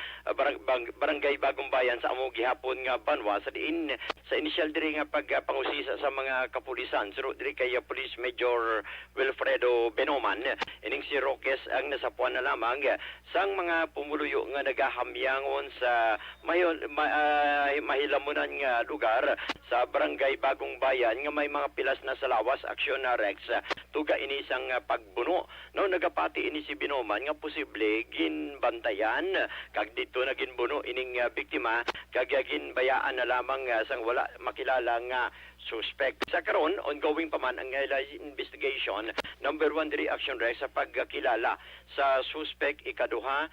Speaker 14: Barangay Bagong Bayan sa amo gihapon nga banwa sa diin sa initial diri nga pagpangusisa sa mga kapulisan suro diri kay Police Major Wilfredo Benoman. Ining si Roques ang nasapuan na lamang sang mga pumuluyo nga nagahamyangon sa mahilamunan nga lugar sa Barangay Bagong Bayan nga may mga pilas na sa lawas. Aksyon na Rex tuga ini sang pagbuno no nagapati ini si Benoman nga posible ginbantayan kag dito na ginbuno ining biktima kag ginbayaan na lamang sang wala makilala nga suspect. Sa karon ongoing pa man ang investigation. Number 1 diri Action Rex sa pagkilala sa suspect, ikaduha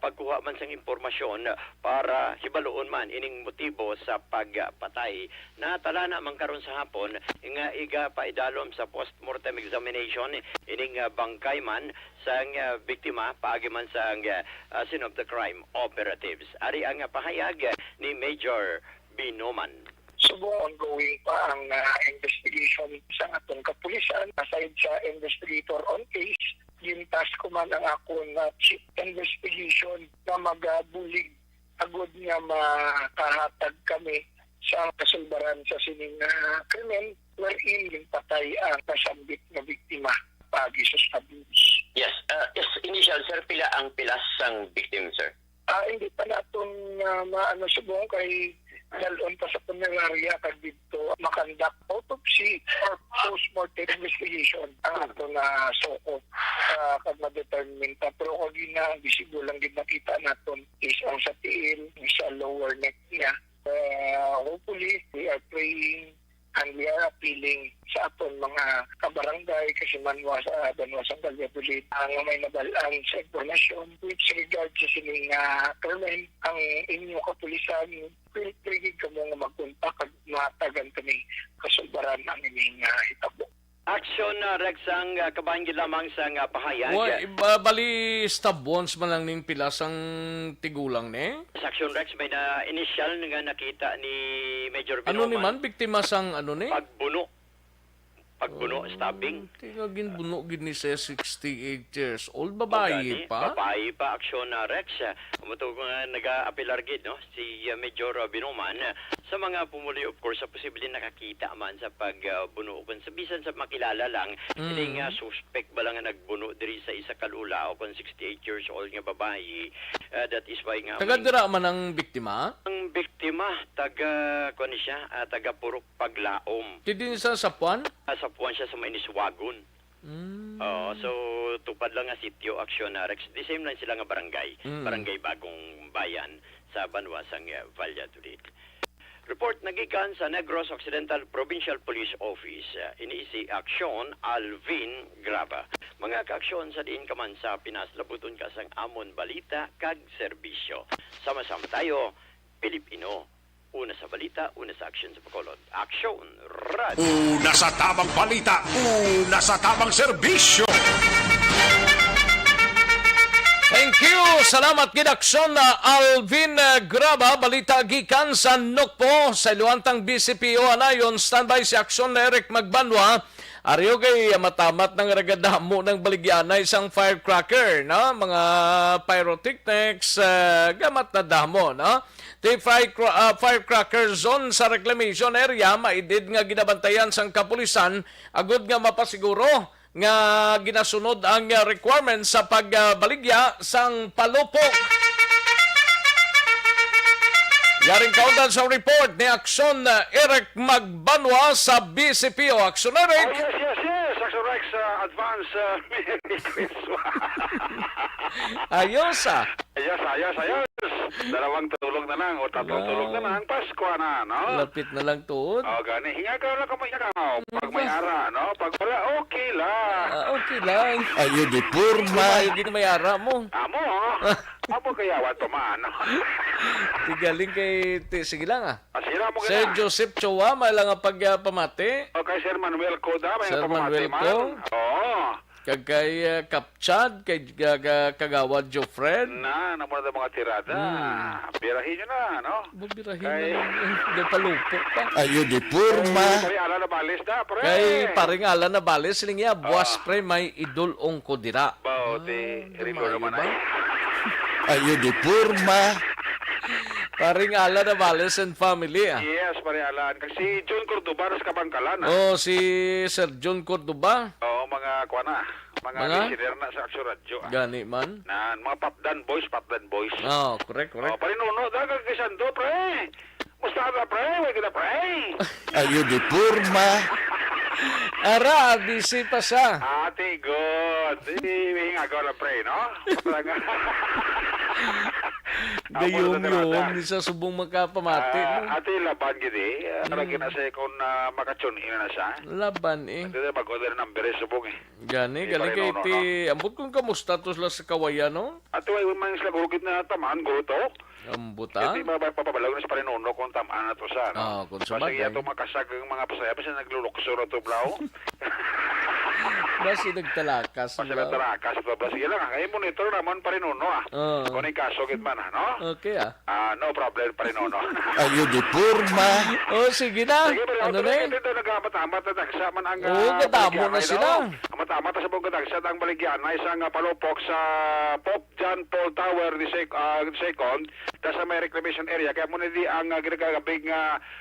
Speaker 14: pagkuha man sang impormasyon para hibaluon man ining motibo sa pagpatay. Natala na man karon sa hapon nga iga paidalom sa postmortem examination ining bangkay man sang biktima paagi man sang scene of the crime operatives. Ari ang pahayag ni Major Binoman.
Speaker 15: So ongoing pa ang investigation
Speaker 6: investigation sa atong kapulisan. Aside sa investigator on case, yung task ko man ang ako na chief investigation na magabulig agod nga makahatag kami sa kasulbaran sa sining krimen wherein yung patay ang kasambit na biktima pagi sa abuse.
Speaker 14: Yes, initial sir, pila ang pilas sang victim sir?
Speaker 6: Hindi pa natin maano subong kay dalon pa sa punerarya kag dito makandak autopsy or post-mortem investigation ang ato na soko kag ma-determine ta. Pero kung na visible lang din nakita natin is ang sa tiil, sa lower neck niya. Hopefully, we are praying and we are appealing sa aton mga kabarangay kasi manwa sa Banwasang Bulig ang may nabalaan sa informasyon with regard sa sining krimen ang inyong kapulisan feel free kamo nga magpunta kag matagan kami kasulbaran ang inyong hitabo.
Speaker 14: Aksyon Rex ang kabahin lamang sa pahayag.
Speaker 1: Bali stabons man lang ning pilas ang tigulang ni.
Speaker 14: Sa Aksyon Rex may na initial nga nakita ni Major Binoman.
Speaker 1: Ano ni man biktima sang ano ni?
Speaker 14: Pagbuno, stabbing.
Speaker 1: Tingnan ginbuno gid ni sa 68 years old, babae pa.
Speaker 14: Babae pa, Aksyon Rex. Umutog nag-aapilar gid no si Major Binoman sa mga pumuli of course sa posibleng nakakita man sa pagbuno kung sa bisan sa makilala lang hindi nga suspect ba lang nga nagbuno diri sa isa kalula o kung 68 years old nga babae. That is why nga
Speaker 1: taga dira man ang biktima?
Speaker 14: Ang biktima taga kuan siya taga Purok Paglaom.
Speaker 1: Tidin sa Sapuan?
Speaker 14: Sa Puan siya sa Mainiswagon. So tupad lang nga sitio Aksyon Rex. The same lang sila nga barangay. Barangay Bagong Bayan sa Banwasang Valladolid. Report nagikan sa Negros Occidental Provincial Police Office. Iniisi Aksyon Alvin Graba. Mga kaaksyon sa diin kaman sa Pinas labuton ka sang amon balita kag serbisyo. Sama-sama tayo, Pilipino. Una sa balita, una sa aksyon sa Bacolod. Aksyon Radio.
Speaker 4: Una sa tamang balita, una sa tamang serbisyo.
Speaker 1: Thank you! Salamat gidaksyon na Alvin Graba, balita gikan sa Nukpo, sa Iluantang BCPO anayon, standby si Aksyon na Eric Magbanwa. Ariyo kay matamat ng ragadamo ng Baligyan na isang firecracker, no? Mga pyrotechnics, gamat na damo, no? The firecracker zone sa reclamation area maidid nga ginabantayan sang kapulisan agud nga mapasiguro nga ginasunod ang requirements sa pagbaligya sang palupok. Yaring kaundan sa report ni Aksyon Eric Magbanwa sa BCPO. Aksyon Eric!
Speaker 15: Yes. Aksyon Rex, advance
Speaker 1: Ayos
Speaker 15: Ayos. Dalawang tulog na lang o tatlong tulog na lang. Pasko na, no?
Speaker 1: Lapit na lang tuod.
Speaker 15: Gani. Hinga ka lang kamay ka. Pag may ara, no? Pag wala, okay lang.
Speaker 1: Okay lang.
Speaker 21: Ayo di purma.
Speaker 1: Hindi na may ara mo.
Speaker 15: Amo, amo kaya wato man.
Speaker 1: Tigaling kay... Sige lang
Speaker 15: Sila mo
Speaker 1: Sir Joseph Chowa, may lang ang pagpamati.
Speaker 15: Okay, Sir Manuel Koda, may
Speaker 1: Sir Manuel ko.
Speaker 15: Oo.
Speaker 1: Kag kay Kapchad, kay Kagawad Jofred.
Speaker 15: Namo na mga tirada. Birahin nyo na, no?
Speaker 1: Birahin na. Hindi palupok pa.
Speaker 21: Ayo di purma.
Speaker 15: Kay ala na balis na, pre.
Speaker 1: Kay paring ala na balis, silingya, buwas pre, may idol ong kodira.
Speaker 15: Bauti, rito naman ay.
Speaker 21: Ayo di purma.
Speaker 1: Paring ala na balis and family,
Speaker 15: Yes, paring alan. Kasi John Cordoba, nas kabangkalan,
Speaker 1: Oh, si Sir John Cordoba.
Speaker 15: Oo, mga kuwana. Mga listener na sa Aksyon Radio.
Speaker 1: Gani man.
Speaker 15: Mga patdan boys.
Speaker 1: Oh, correct.
Speaker 15: Parinuno, dagang kisando, pre. Musta pre? Huwag na, pre.
Speaker 21: Ayo di purma.
Speaker 1: Ara, busy pa siya.
Speaker 15: Ate, good. Hindi, nga na, pre, no?
Speaker 1: Gayong ni sa subong magkapamati.
Speaker 15: Ate, laban gini. Lagi na siya kung makatsun ina na siya.
Speaker 1: Laban
Speaker 15: Ate, mag-order ng beres subong
Speaker 1: Gani, galing kay ti. Ambot kung kamusta to sila sa kawayan, no?
Speaker 15: Ate, way man sila gurugit na tamaan, guto.
Speaker 1: Ambuta?
Speaker 15: Hindi papabalaw na sa parinuno kung tamaan na to sa, no?
Speaker 1: Kung sabagay.
Speaker 15: Kasi ito makasag ang mga pasaya pa siya naglulukso na to, blau.
Speaker 1: Basi nagtalakas.
Speaker 15: Basi nagtalakas. Sige lang, ngayon monitor naman pa rin uno Kung yung kaso git man no?
Speaker 1: Okay
Speaker 15: no problem pa rin uno.
Speaker 21: Ang uniforma.
Speaker 1: Sige na.
Speaker 15: Sige, pero
Speaker 1: Ano na eh?
Speaker 15: dito nagkatamat na taksa man ang...
Speaker 1: Gatamo na sila.
Speaker 15: Matama sa buong kataksa ang baligyan na isang palupok sa Pope John Paul Tower the second sa may reclamation area. Kaya muna di ang ginagabing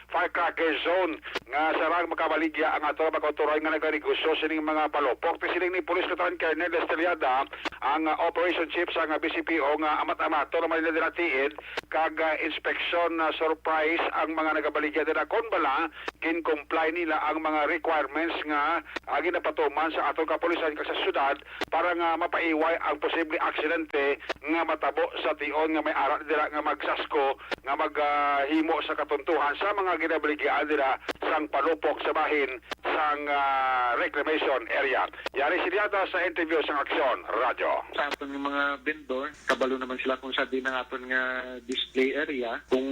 Speaker 15: firecracker zone nga sarang makabaligya ang ato magkauturoy nga nagkariguso sining mga palupok. Sining ni Police Lieutenant Colonel Estrellada ang Operation Chief sa BCPO nga amat-amato na manila dinatiin kag inspection surprise ang mga nagabaligya din kon bala kin-comply nila ang mga requirements nga ginapatuman sa atong kapulisan kag sa syudad para nga mapaiway ang posible aksidente nga matabo sa tion nga may ara dira nga magsasko nga maghimo sa katuntuhan sa mga ginabaligyan dira sang palupok sa bahin sang reclamation area. Yari sila sa interview sa Aksyon Radio.
Speaker 2: Sa aton ng mga vendor, kabalo naman sila kung sa din ang aton nga display area. Kung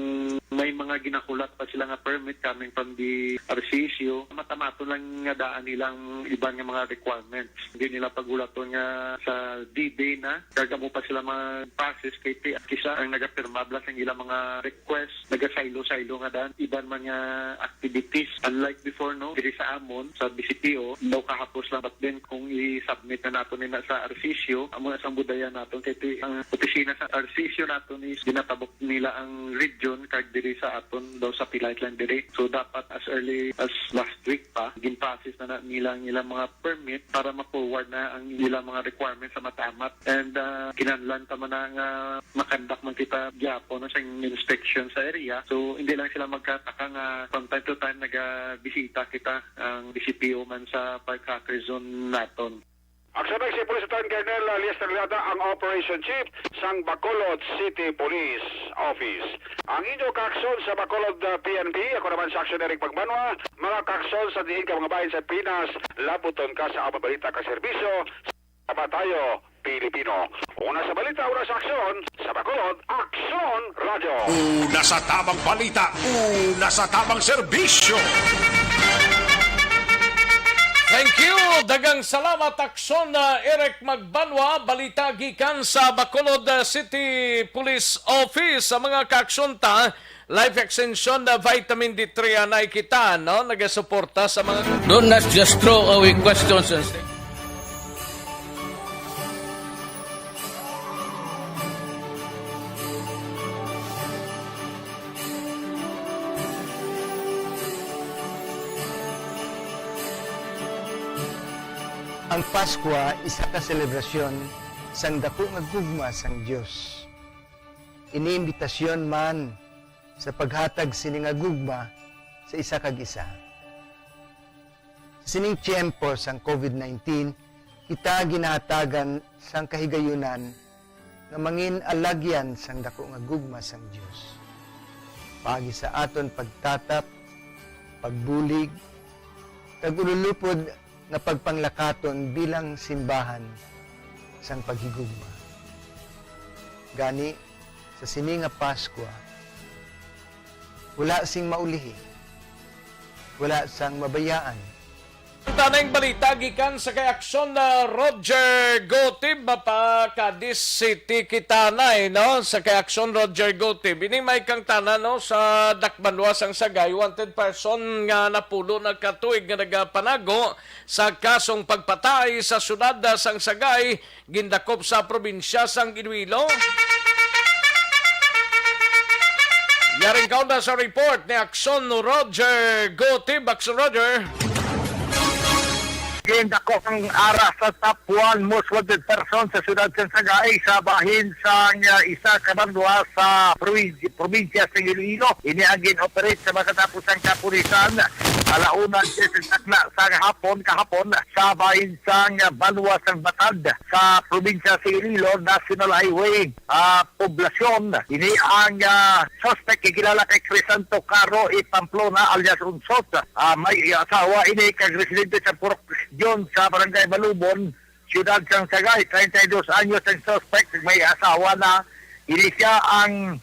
Speaker 2: may mga ginakulat pa sila nga permit coming from the RCCO, matamato lang nga daan nilang ibang nga mga requirements. Hindi nila pagulaton nga sa D-Day na, gagamo pa sila mag-process kay kisa ang nagapirmablas ang ilang mga request, nagasaylo-saylo nga daan, ibang mga activities. Unlike before, no, diri sa Amon, sa BCPO, daw kahapos lang, but then kung i-submit na nato nila sa RCCO, amo na sang budaya naton kay ang opisina sa RCCO naton is ginatabok nila ang region kag diri sa aton daw sa Pilayt lang diri. So dapat as early as last week pa ginpasis na nila mga permit para ma-forward na ang ilang mga requirements sa matamat. And kinahanglan ta man nga makandak man kita gyapon sa inspection sa area. So hindi lang sila magkataka nga from time to time naga-bisita kita ang BCPO man sa firecracker zone naton.
Speaker 15: Aksyon si Police Lieutenant Colonel Estrellada ang Operation Chief sang Bacolod City Police Office. Ang inyo kaaksyon sa Bacolod PNP, ako naman sa Aksyon Eric Pagbanwa, mga kaaksyon sa diin ka mga bayan sa Pinas, labuton ka sa Balita ka serbisyo, sama tayo Pilipino. Una sa balita, una sa aksyon, sa Bacolod, Aksyon Radio.
Speaker 4: Una sa tamang balita, una sa tamang serbisyo.
Speaker 1: Thank you! Dagang salamat Aksyon Eric Magbanwa, balita gikan sa Bacolod City Police Office. Sa mga kaaksyon ta, life extension na vitamin D3 na kita, no? Nagasuporta sa mga...
Speaker 16: Don't not just throw away questions and
Speaker 10: Ang Pasko isa ka selebrasyon sang dako nga gugma sang Dios. Iniimbitasyon man sa paghatag sini nga gugma sa isa kag isa. Sining tiyempo sang COVID-19, kita ginahatagan sang kahigayunan nga mangin alagyan sang dako nga gugma sang Dios. Pagi sa aton pagtatap, pagbulig, kag ululupod na pagpanglakaton bilang simbahan sang paghigugma. Gani, sa sini nga Pasko, wala sing maulihi, wala sang mabayaan.
Speaker 1: Tanang balita gikan sa kay Aksyon na Roger Gotib pa Cadiz City kitanay, no? Sa kay Aksyon Roger Gotib ini may kang tanan, no, sa Dakbanwa sang Sagay, wanted person nga napulo nagkatuig nga nagapanago sa kasong pagpatay sa syudad sang Sagay, gindakop sa probinsya sang Iloilo. Yaring kauna sa report ni Aksyon Roger Gotib. Aksyon Roger.
Speaker 6: Ako ang ara sa top 1 most wanted person sa siyudad sa Sagay sa bahin sa isa kabandwa sa probinsya sa Iloilo. Ini ang gin-operate sa makatapos ang kapulisan alaunan sa kahapon sa bahin sa Banwa sa Batad sa probinsya sa Iloilo National Highway poblasyon. Ini ang suspect kilala kay Crisanto Caro Pamplona alias Unsot. May asawa ini kag residente sa Purok John sa Barangay Balubon, Siyudad sang Sagay, 32 anyos ang suspect, may asawa na. Ini siya ang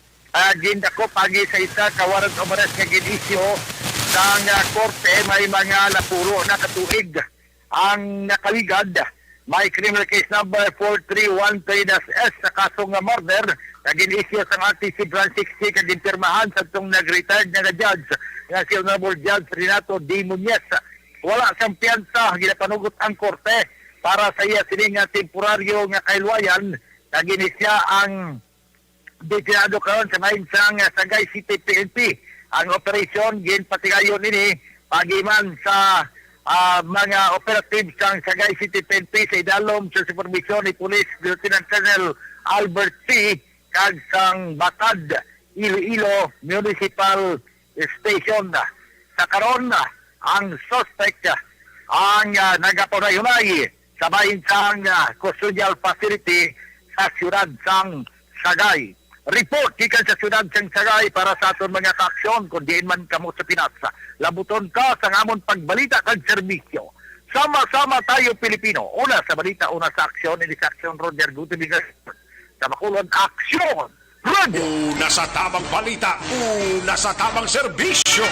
Speaker 6: gindako pagi sa isa ka warrant of arrest nga ginisyo sa korte, may mga napuro na katuig
Speaker 5: ang nakaligad. May criminal case number 4313-S sa kasong murder na ginisyo sa RTC Branch 60 kag impirmahan sa itong nag-retired na judge nga si Honorable Judge Renato D. Muñez. Wala siyang piyansa, ginapanugot ang korte para sa iya sining nga temporaryo nga kailwayan na ginisya ang detinado karon sa main sang Sagay City PNP. Ang operasyon ginpatigayon nini pagiman sa mga operatives ng Sagay City PNP sa idalom sa supervision ni Police Lieutenant Colonel Albert C. kag sang Batad Iloilo Municipal Station. Sa karon ang suspect ang nagapunay-hunay sa bahin sang custodial facility sa siyudad sang Sagay. Report gikan sa siyudad sang Sagay para sa aton mga kaaksyon kung diin man kamo sa Pinas. Labuton ka sa amon pagbalita kag serbisyo. Sama-sama tayo Pilipino. Una sa balita, una sa aksyon, ini sa aksyon Roger Gutierrez. Sa Bacolod, Aksyon Radio.
Speaker 4: Una sa tamang balita, una sa tamang serbisyo.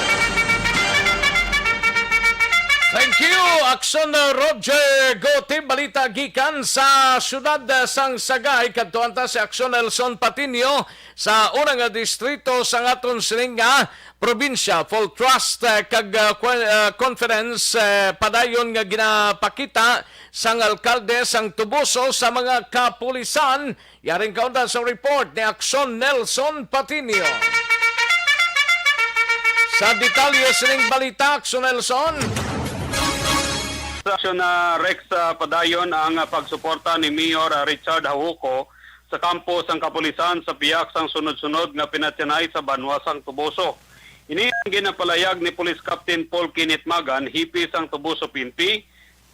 Speaker 1: Thank you, Aksyon Roger Gotti. Balita gikan sa syudad sang Sagay. Kadtuan ta si Aksyon Nelson Patinio sa unang distrito sa aton sining probinsya. Full trust kag conference padayon nga ginapakita sang alkalde sang Tubuso sa mga kapulisan. Yaring kaunta sa report ni Aksyon Nelson Patinio. Sa detalye sining balita, Aksyon Nelson.
Speaker 18: Sa aksyon na Rex padayon ang pagsuporta ni Mayor Richard Hawuko sa kampo sang kapulisan sa piyak sang sunod-sunod nga pinatyanay sa banwasang Tubuso. Ini ang ginapalayag ni Police Captain Paul Kenneth Magan, hipi sang Tubuso PNP,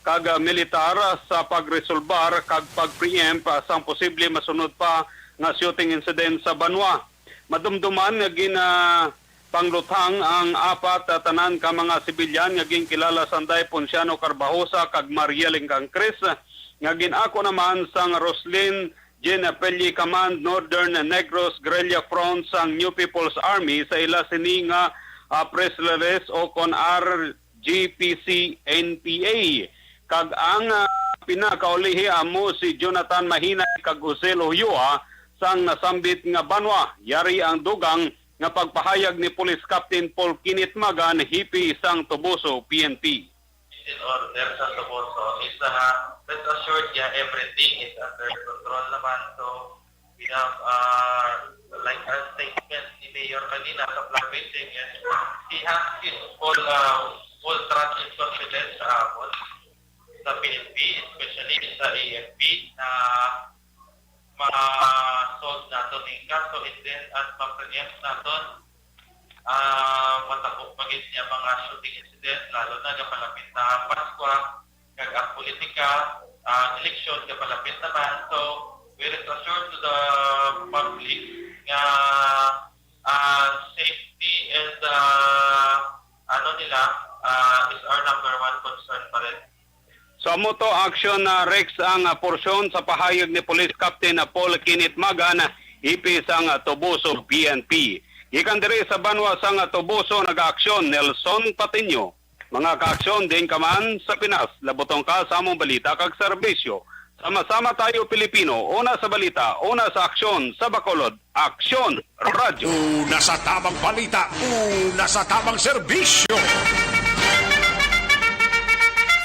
Speaker 18: kag militar sa pagresolbar kag pag-preempt sang posible masunod pa nga shooting incident sa Banwa. Madumduman nga pangluthang ang apat tanan ka mga sibilyan nga ginkilala sanday Ponciano Carbajosa kag Maria Linggang Cris nga ginako naman sang Roslyn Jean Apelli Command Northern Negros Guerrilla Front sang New People's Army sa ila sini nga press release o kon RGPC NPA kag ang pinakaulihi amo si Jonathan Mahinay kag Jose Loyoa sang nasambit nga Banwa. Yari ang dugang nga pagpahayag ni Police Captain Paul Kenneth Magan, hipi isang Tubuso PNP.
Speaker 19: In order sa Tubuso is rest assured everything is under control naman. So we have like a statement ni Mayor kanina sa flag meeting, he has his full trust and confidence sa PNP, especially sa AFP na ma-solve natin yung kaso and then at ma-preempt natin matakot maging niya mga shooting incident lalo na kapalapit na Pasko kag ang politika election kapalapit naman. So we rest assured to the public nga safety and is our number one concern pa rin.
Speaker 18: Sa moto action na Rex ang porsyon sa pahayag ni Police Captain Paul Kenneth Magan, hipi sang Tubuso PNP. Gikan diri sa Banwa sang Tubuso nag-aksyon Nelson Patinio. Mga kaaksyon din kaman sa Pinas, labotong ka sa among balita kag serbisyo. Sama-sama tayo Pilipino, una sa balita, una sa aksyon sa Bacolod, Aksyon Radio.
Speaker 4: Una sa tamang balita, una sa tamang serbisyo.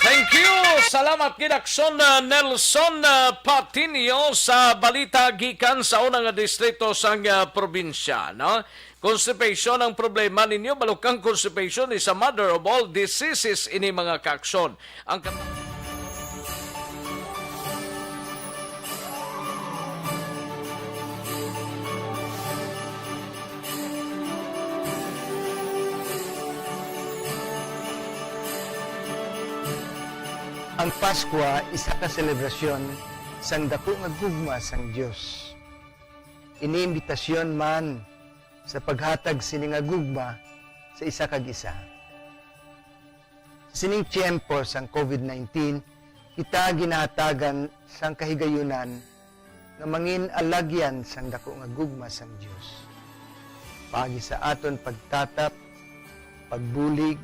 Speaker 1: Thank you! Salamat Aksyon Nelson Patinio sa balita gikan sa unang distrito sang probinsya. No? Constipation ang problema ninyo. Balukang constipation is a mother of all diseases ini mga kaaksyon.
Speaker 10: Ang Pasko isa ka selebrasyon sang dako nga gugma sang Dios. Inimbitasyon man sa paghatag sini nga gugma sa isa kag isa. Sining tiyempo sang COVID-19, kita ginahatagan sang kahigayunan nga mangin alagyan sang dako nga gugma sang Dios. Pagi sa aton pagtatap, pagbulig,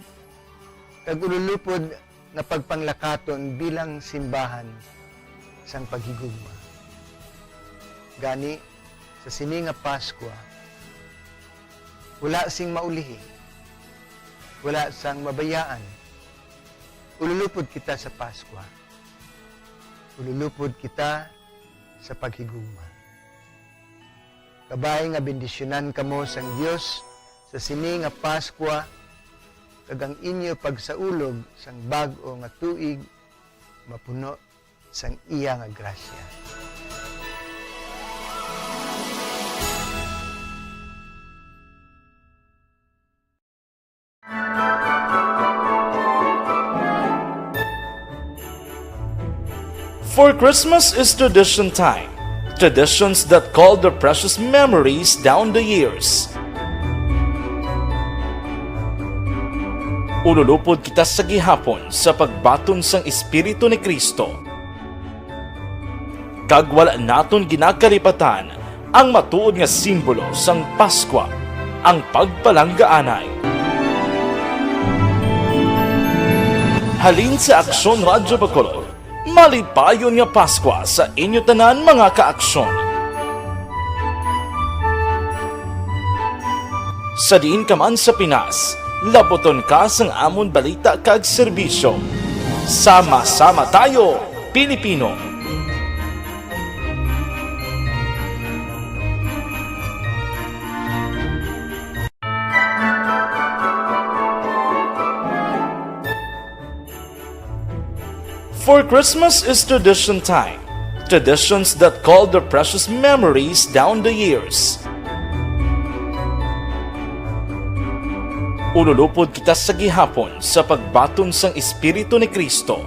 Speaker 10: kag ululupod nga pagpanglakaton bilang simbahan sang paghigugma. Gani, sa sini nga Paskwa, wala sing maulihi, wala sang mabayaan. Ululupod kita sa Paskwa. Ululupod kita sa paghigugma. Kabay nga bendisyonan kamo sang Dios sa sini nga Paskwa, kag ang inyo pagsaulog sang bag-o nga tuig mapuno sang iya nga grasya.
Speaker 20: For Christmas is tradition time. Traditions that call the precious memories down the years. Ululupod kita sa gihapon sa pagbaton sang Espiritu ni Kristo. Kag wala naton ginakalipatan ang matuod nga simbolo sang Paskwa, ang pagpalanggaanay. Halin sa Aksyon Radyo Bacolod, malipayon nga Paskwa sa inyo tanan mga kaaksyon. Sa diin ka man sa Pinas, laboton ka sang amon balita kag serbisyo. Sama-sama tayo, Pilipino! For Christmas is tradition time. Traditions that call the precious memories down the years. Ululupod kita sa gihapon sa pagbaton sang Espiritu ni Kristo.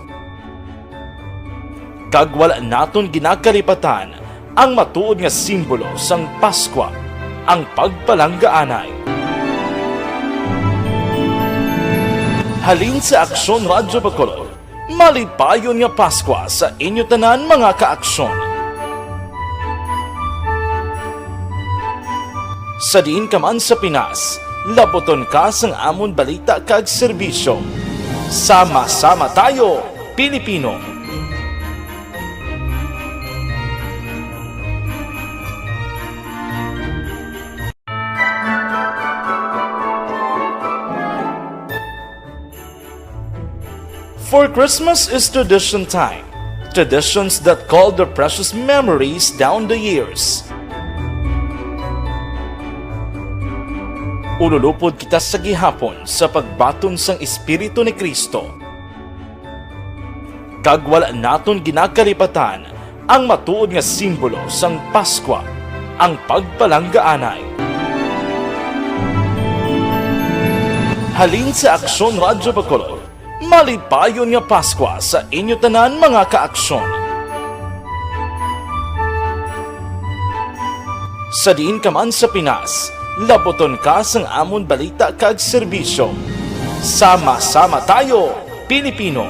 Speaker 20: Kag wala naton ginakalipatan ang matuod nga simbolo sang Paskwa, ang pagpalanggaanay. Halin sa Aksyon Radyo Bacolod, malipayon nga Paskwa sa inyo tanan mga kaaksyon. Sa diin ka man sa Pinas, laboton ka sang amon balita kag serbisyo. Sama-sama tayo, Pilipino! For Christmas is tradition time. Traditions that call the precious memories down the years. Ululupod kita sa gihapon sa pagbaton sang Espiritu ni Kristo. Kag wala naton ginakalipatan ang matuod nga simbolo sang Paskwa, ang pagpalanggaanay. Halin sa Aksyon Radyo Bacolod, malipayon nga Paskwa sa inyo tanan mga kaaksyon. Sa diin ka man sa Pinas, laboton ka sang amon balita kag serbisyo. Sama-sama tayo, Pilipino!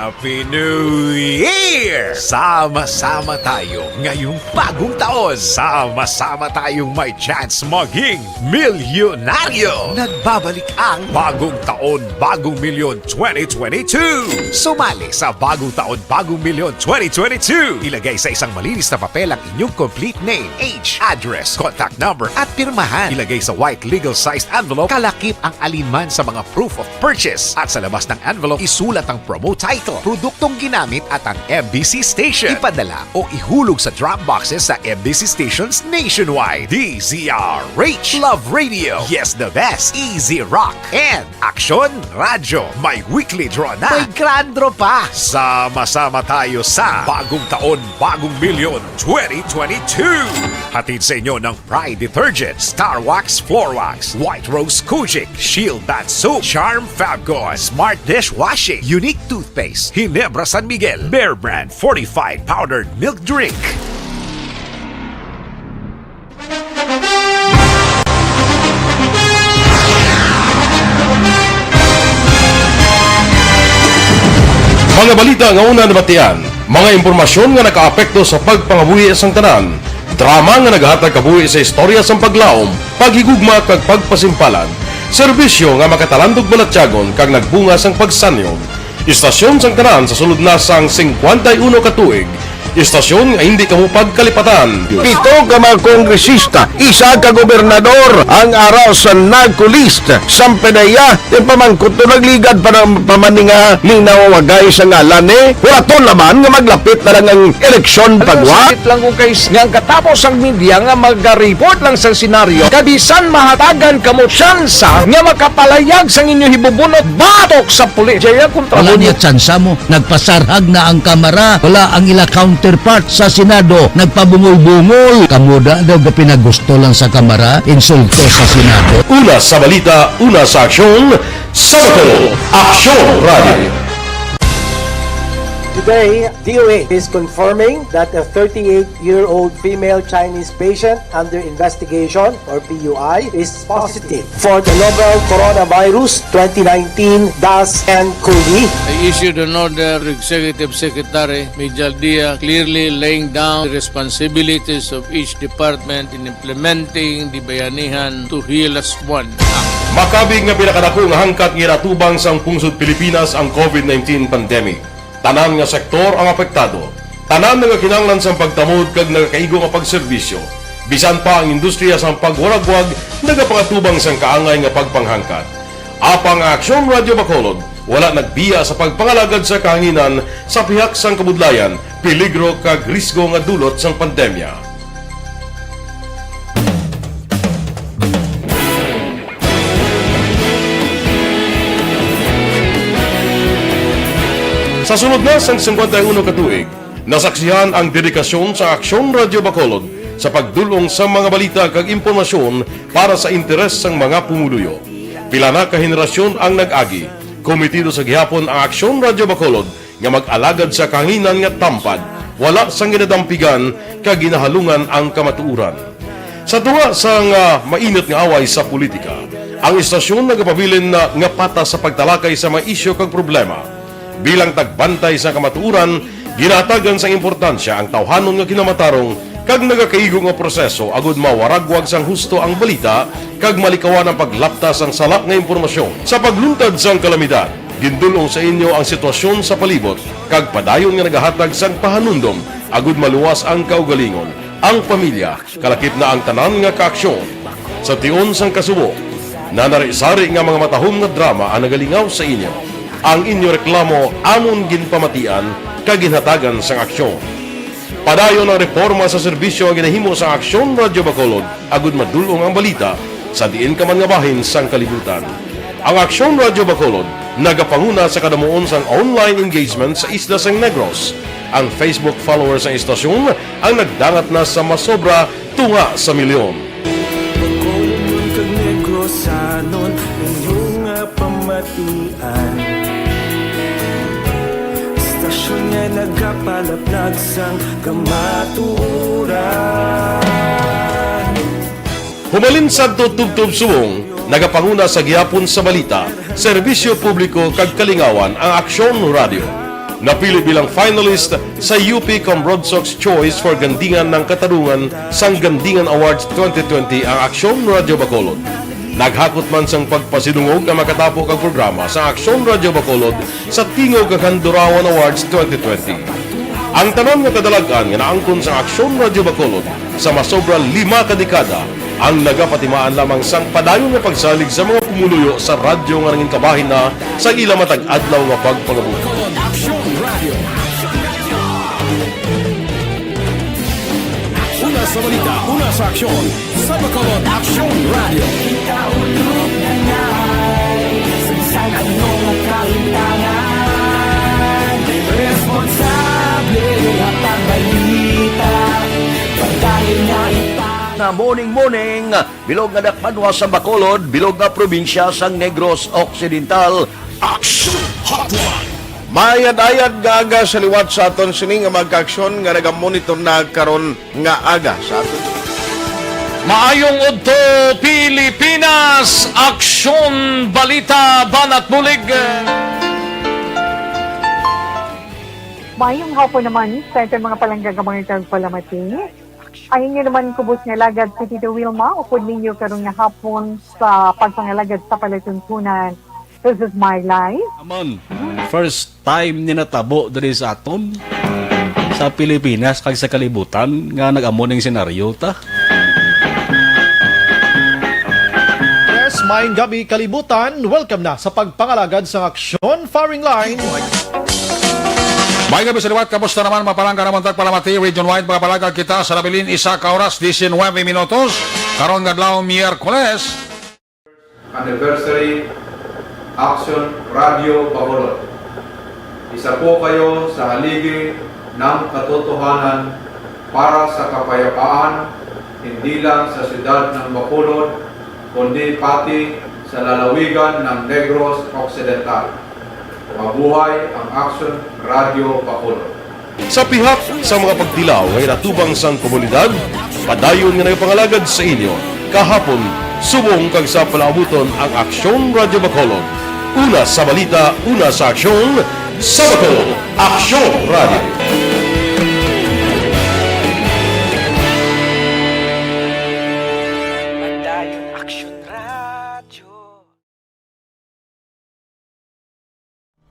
Speaker 9: Happy New Year! Sama-sama tayo ngayong bagong taon. Sama-sama tayong may chance maging milyonaryo. Nagbabalik ang Bagong Taon, Bagong Milyon 2022. Sumali sa Bagong Taon, Bagong Milyon 2022. Ilagay sa isang malinis na papel ang inyong complete name, age, address, contact number at pirmahan. Ilagay sa white legal-sized envelope, kalakip ang alinman sa mga proof of purchase. At sa labas ng envelope, isulat ang promo title, produktong ginamit at ang MBC station. Ipadala o ihulog sa drop boxes sa MBC stations nationwide. DZRH, Love Radio, Yes the Best, Easy Rock, and Aksyon Radyo. May weekly draw na. May grand draw pa. Sama-sama tayo sa Bagong Taon, Bagong Milyon 2022. Hatid sa inyo ng Pride Detergent, Star Wax Floor Wax, White Rose Kojic, Shield Bath Soap, Charm Fabgone, Smart Dishwashing, Unique Toothpaste, Ginebra San Miguel, Bear Brand Fortified Powdered Milk Drink.
Speaker 21: Mga balita nga una nabatian, mga impormasyon nga nakaapekto sa pagpangabuhi sang tanan, drama nga naghatag kabuhi sa istorya sang paglaom, paghigugma kag pagpasimpalan.
Speaker 11: Serbisyo nga makatalandog balatyagon kag nagbunga sang pagsanyog. Istasyon sang tanan sa sulod na sang 51 katuig. Istasyon nga hindi kamo pagkalipatan.
Speaker 21: Pito ka mga kongresista, isa ka gobernador, ang araw sa nagkulist, sampedaya, yung pamangkot to nagligad para pamaninga ning nawawagay sa ngalan wala to naman nga maglapit na lang ang eleksyon pagwa.
Speaker 12: Sakit lang kung kayo nga katapos ang media nga mag-report lang sa senaryo, kabisan mahatagan kamo tsansa nga makapalayag sang inyo hibubunot batok sa pulis. Jaya kontra
Speaker 21: Ano
Speaker 12: niya
Speaker 21: tsansa mo, nagpasarhag na ang kamera, wala ang ila counterpart sa Senado, nagpabungol-bungol. Kamuda daw ga pinagusto lang sa kamera, insulto sa Senado.
Speaker 11: Una sa balita, una sa aksyon, sa Bacolod, Aksyon Radio.
Speaker 22: Today, DOA is confirming that a 38-year-old female Chinese patient under investigation, or PUI, is positive for the novel coronavirus 2019 DAS-CoV.
Speaker 16: I issued an order to Executive Secretary Major Dia clearly laying down the responsibilities of each department in implementing the Bayanihan to Heal as One Act.
Speaker 11: Makabig nga pinakadako nga hangkat nga natubang sang pungsod Pilipinas ang COVID-19 pandemic. Tanan nga sektor ang apektado. Tanan nga kinanglan sang pagtamod kag nagakaigo nga pagserbisyo. Bisan pa ang industriya sang pagwaragwag nagapangatubang sang kaangay nga pagpanghangkat. Apang Aksyon Radio Bacolod wala nagbiya sa pagpangalagad sa kahanginan sa pihak sang kabudlayan, peligro kag risgo nga dulot sang pandemya. Sa sunod na sang 51 katuig, nasaksihan ang dedikasyon sa Aksyon Radio Bacolod sa pagdulong sa mga balita kag impormasyon para sa interes sang mga pumuluyo. Pila na ka henerasyon ang nag-agi, komitido sa gihapon ang Aksyon Radio Bacolod nga mag-alagad sa kahanginan nga tampad, wala sang ginadampigan kag ginahalungan ang kamatuuran. Sa tunga sang mainit nga away sa politika, ang istasyon nagapabilin na nga pata sa pagtalakay sa mga isyu kag problema. Bilang tagbantay sa kamatuuran, ginatagan sa importansya ang tawhanon nga kinamatarong kag nagakaigo nga proseso agud mawaragwag sang husto ang balita kag malikawan ang paglaptas ang salak nga impormasyon. Sa pagluntad sang kalamidad, gindulong sa inyo ang sitwasyon sa palibot kag padayon nga nagahatag sang pahanundom agud maluwas ang kaugalingon, ang pamilya, kalakip na ang tanan nga kaaksyon. Sa tion sang kasubo, nanari-sari nga mga matahom nga drama ang nagalingaw sa inyo. Ang inyo reklamo amon ginpamatian kag ginhatagan sang aksyon. Padayon ang reforma sa serbisyo ang ginahimo sa Aksyon Radio Bacolod agud madulong ang balita sa diin ka man nga bahin sang kalibutan. Ang Aksyon Radio Bacolod nagapanguna sa kadamuon sang online engagement sa isla sang Negros. Ang Facebook followers sa istasyon ang nagdangat na sa masobra tunga sa milyon.
Speaker 23: Bacolod kag Negros sanon inyong pamatian. Istasyon nga nagapalaplag sang kamaturan.
Speaker 11: Humalin sa tutubtub suwong, nagapanguna sa gihapon sa balita, serbisyo publiko kag kalingawan ang Aksyon Radio. Napili bilang finalist sa UP Broadsox Choice for Gandingan ng Katarungan sang Gandingan Awards 2020 ang Aksyon Radio Bacolod. Naghakot man sang pagpasidungog ang makatapo kag programa sa Aksyon Radio Bacolod sa Tingog kag Handurawan Awards 2020. Ang tanan nga kadalagan nga naangkon sa Aksyon Radio Bacolod sa masobra 5 kadekada ang nagapatimaan lamang sang padayon nga pagsalig sa mga pumuluyo sa radyo nga nangin kabahin na sa ila matag adlaw nga pagpangabuhi.
Speaker 4: Una sa balita, una sa aksyon, sa Bacolod Aksyon Radio.
Speaker 23: Ikaulog na ngay, sansang anong kalintangan. Responsable at ang balita, pagkain na
Speaker 21: Na morning, bilog nga dakpanwa sa Bacolod, bilog nga probinsya sang Negros Occidental.
Speaker 4: Aksyon Hotline!
Speaker 21: Mayad-ayad nga aga sa liwat sa aton sining nga magkaaksyon nga nagamonitor na karon nga aga sa aton.
Speaker 1: Maayong udto Pilipinas, Aksyon Balita Banat Bulig.
Speaker 24: Maayong hapon naman sa ito mga palanggang mga palamati.
Speaker 7: Ayun nyo naman kubos nga lagad si Tito Wilma, upod ninyo karong nga hapon sa pagpangalagad sa palatuntunan. This is my life.
Speaker 8: Amon, first time ni natabo diri sa aton sa Pilipinas kag sa kalibutan nga nag-amo ning senaryo ta.
Speaker 17: Yes, maayong gabi kalibutan. Welcome na sa pagpangalagad sa Aksyon Firing Line.
Speaker 24: May gabi sa liwat, kamusta naman mapalangga naman tagpalamati, region-wide mga palagag kita sa Labilin, isa ka oras, 19 minutos, karon gadlaw Miyerkules.
Speaker 25: Anniversary Aksyon Radio Bacolod. Isa po kayo sa haligi ng katotohanan para sa kapayapaan, hindi lang sa siyudad ng Bacolod, kundi pati sa lalawigan ng Negros Occidental. Mabuhay ang Aksyon Radio Bacolod.
Speaker 11: Sa pihak sa mga pagdilaw ay natubang sang komunidad, padayon nga nagpangalagad sa inyo. Kahapon, subong kag sa palaabuton ang Aksyon Radio Bacolod. Una sa balita, una sa aksyon, sa Bacolod, Aksyon Radio.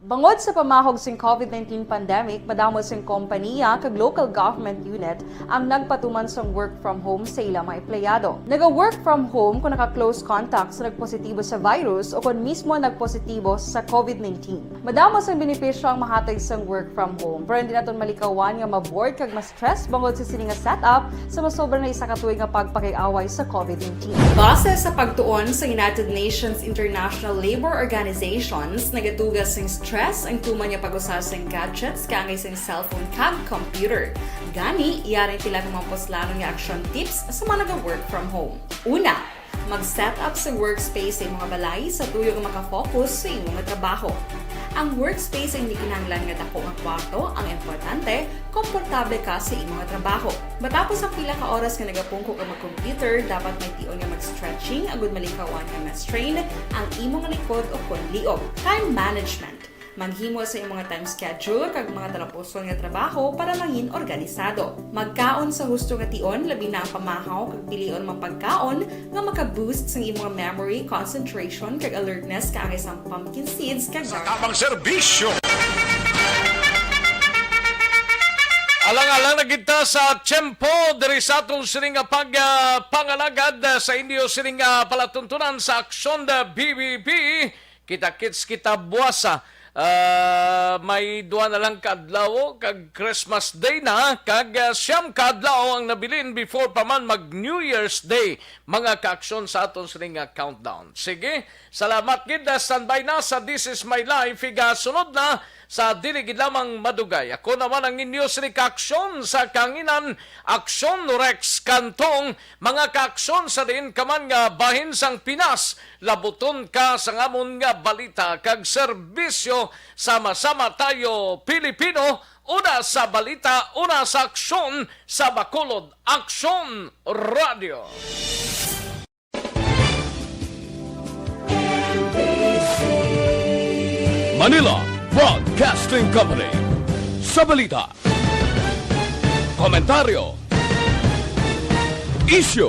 Speaker 26: Bangod sa pamahog sing COVID-19 pandemic, madamo sing kompanya kag local government unit ang nagpatuman sang work from home sa ilang mga empleyado. Naga-work from home kung naka-close contact sa nagpositibo sa virus o kung mismo nagpositibo sa COVID-19. Madamo sang benepisyo ang mahatag sang work from home, pero hindi naton malikawan nga ma-bored kag ma-stress bangod sa sini nga setup sa masobra na isa ka tuig nga pagpakiaway sa COVID-19. Base sa pagtuon sa United Nations International Labour Organizations, nagatugas sing stress ang tuman niya pag-usas ng gadgets kangay sa cellphone kag computer. Gani, iyaring tila ng mga poslano nga action tips sa mga nag-work from home. Una, mag-set up sa workspace sa mga balay sa tuyo nga makafocus sa iyong mga trabaho. Ang workspace ay hindi kinahanglan nga dako ang kwarto, ang importante, komportable ka sa iyong mga trabaho. Matapos ang pila ka oras nga nagapungko ka mag-computer, dapat may tion nga mag-stretching agud malikawan nga ma-strain ang imong likod o konliog. Time management. Maghimo sa iyong mga time schedule kag mga talapuson nga trabaho para mangin organisado. Magkaon sa husto nga tion, labi na ang pamahaw kag pilion mang pagkaon nga maka-boost sa imong memory, concentration kag alertness kaangay sang pumpkin seeds kag
Speaker 4: Sa tamang serbisyo.
Speaker 1: Alang-alang na kita sa tiyempo diri sa atong siring pangalagad sa inyo siring palatuntunan sa Aksyon BBB. Kita-kits kita buwasa. May duwa na lang kadlaw kag Christmas Day na kag siyam kadlaw ang nabilin before pa man mag New Year's Day mga kaaksyon sa aton sining countdown. Sige, salamat gid, standby na sa This Is My Life iga sunod na sa dili gid lamang madugay. Ako naman ang inyo sining kaaksyon sa kanginan, Aksyon Rex Cantong, mga kaaksyon sa din kaman nga bahin sang Pinas, labuton ka sa ngamon nga balita kag serbisyo. Sama-sama tayo Pilipino, una sa balita, una sa aksyon sa Bacolod, Aksyon Radio.
Speaker 9: Manila Broadcasting Company. Sa balita, komentaryo, issue,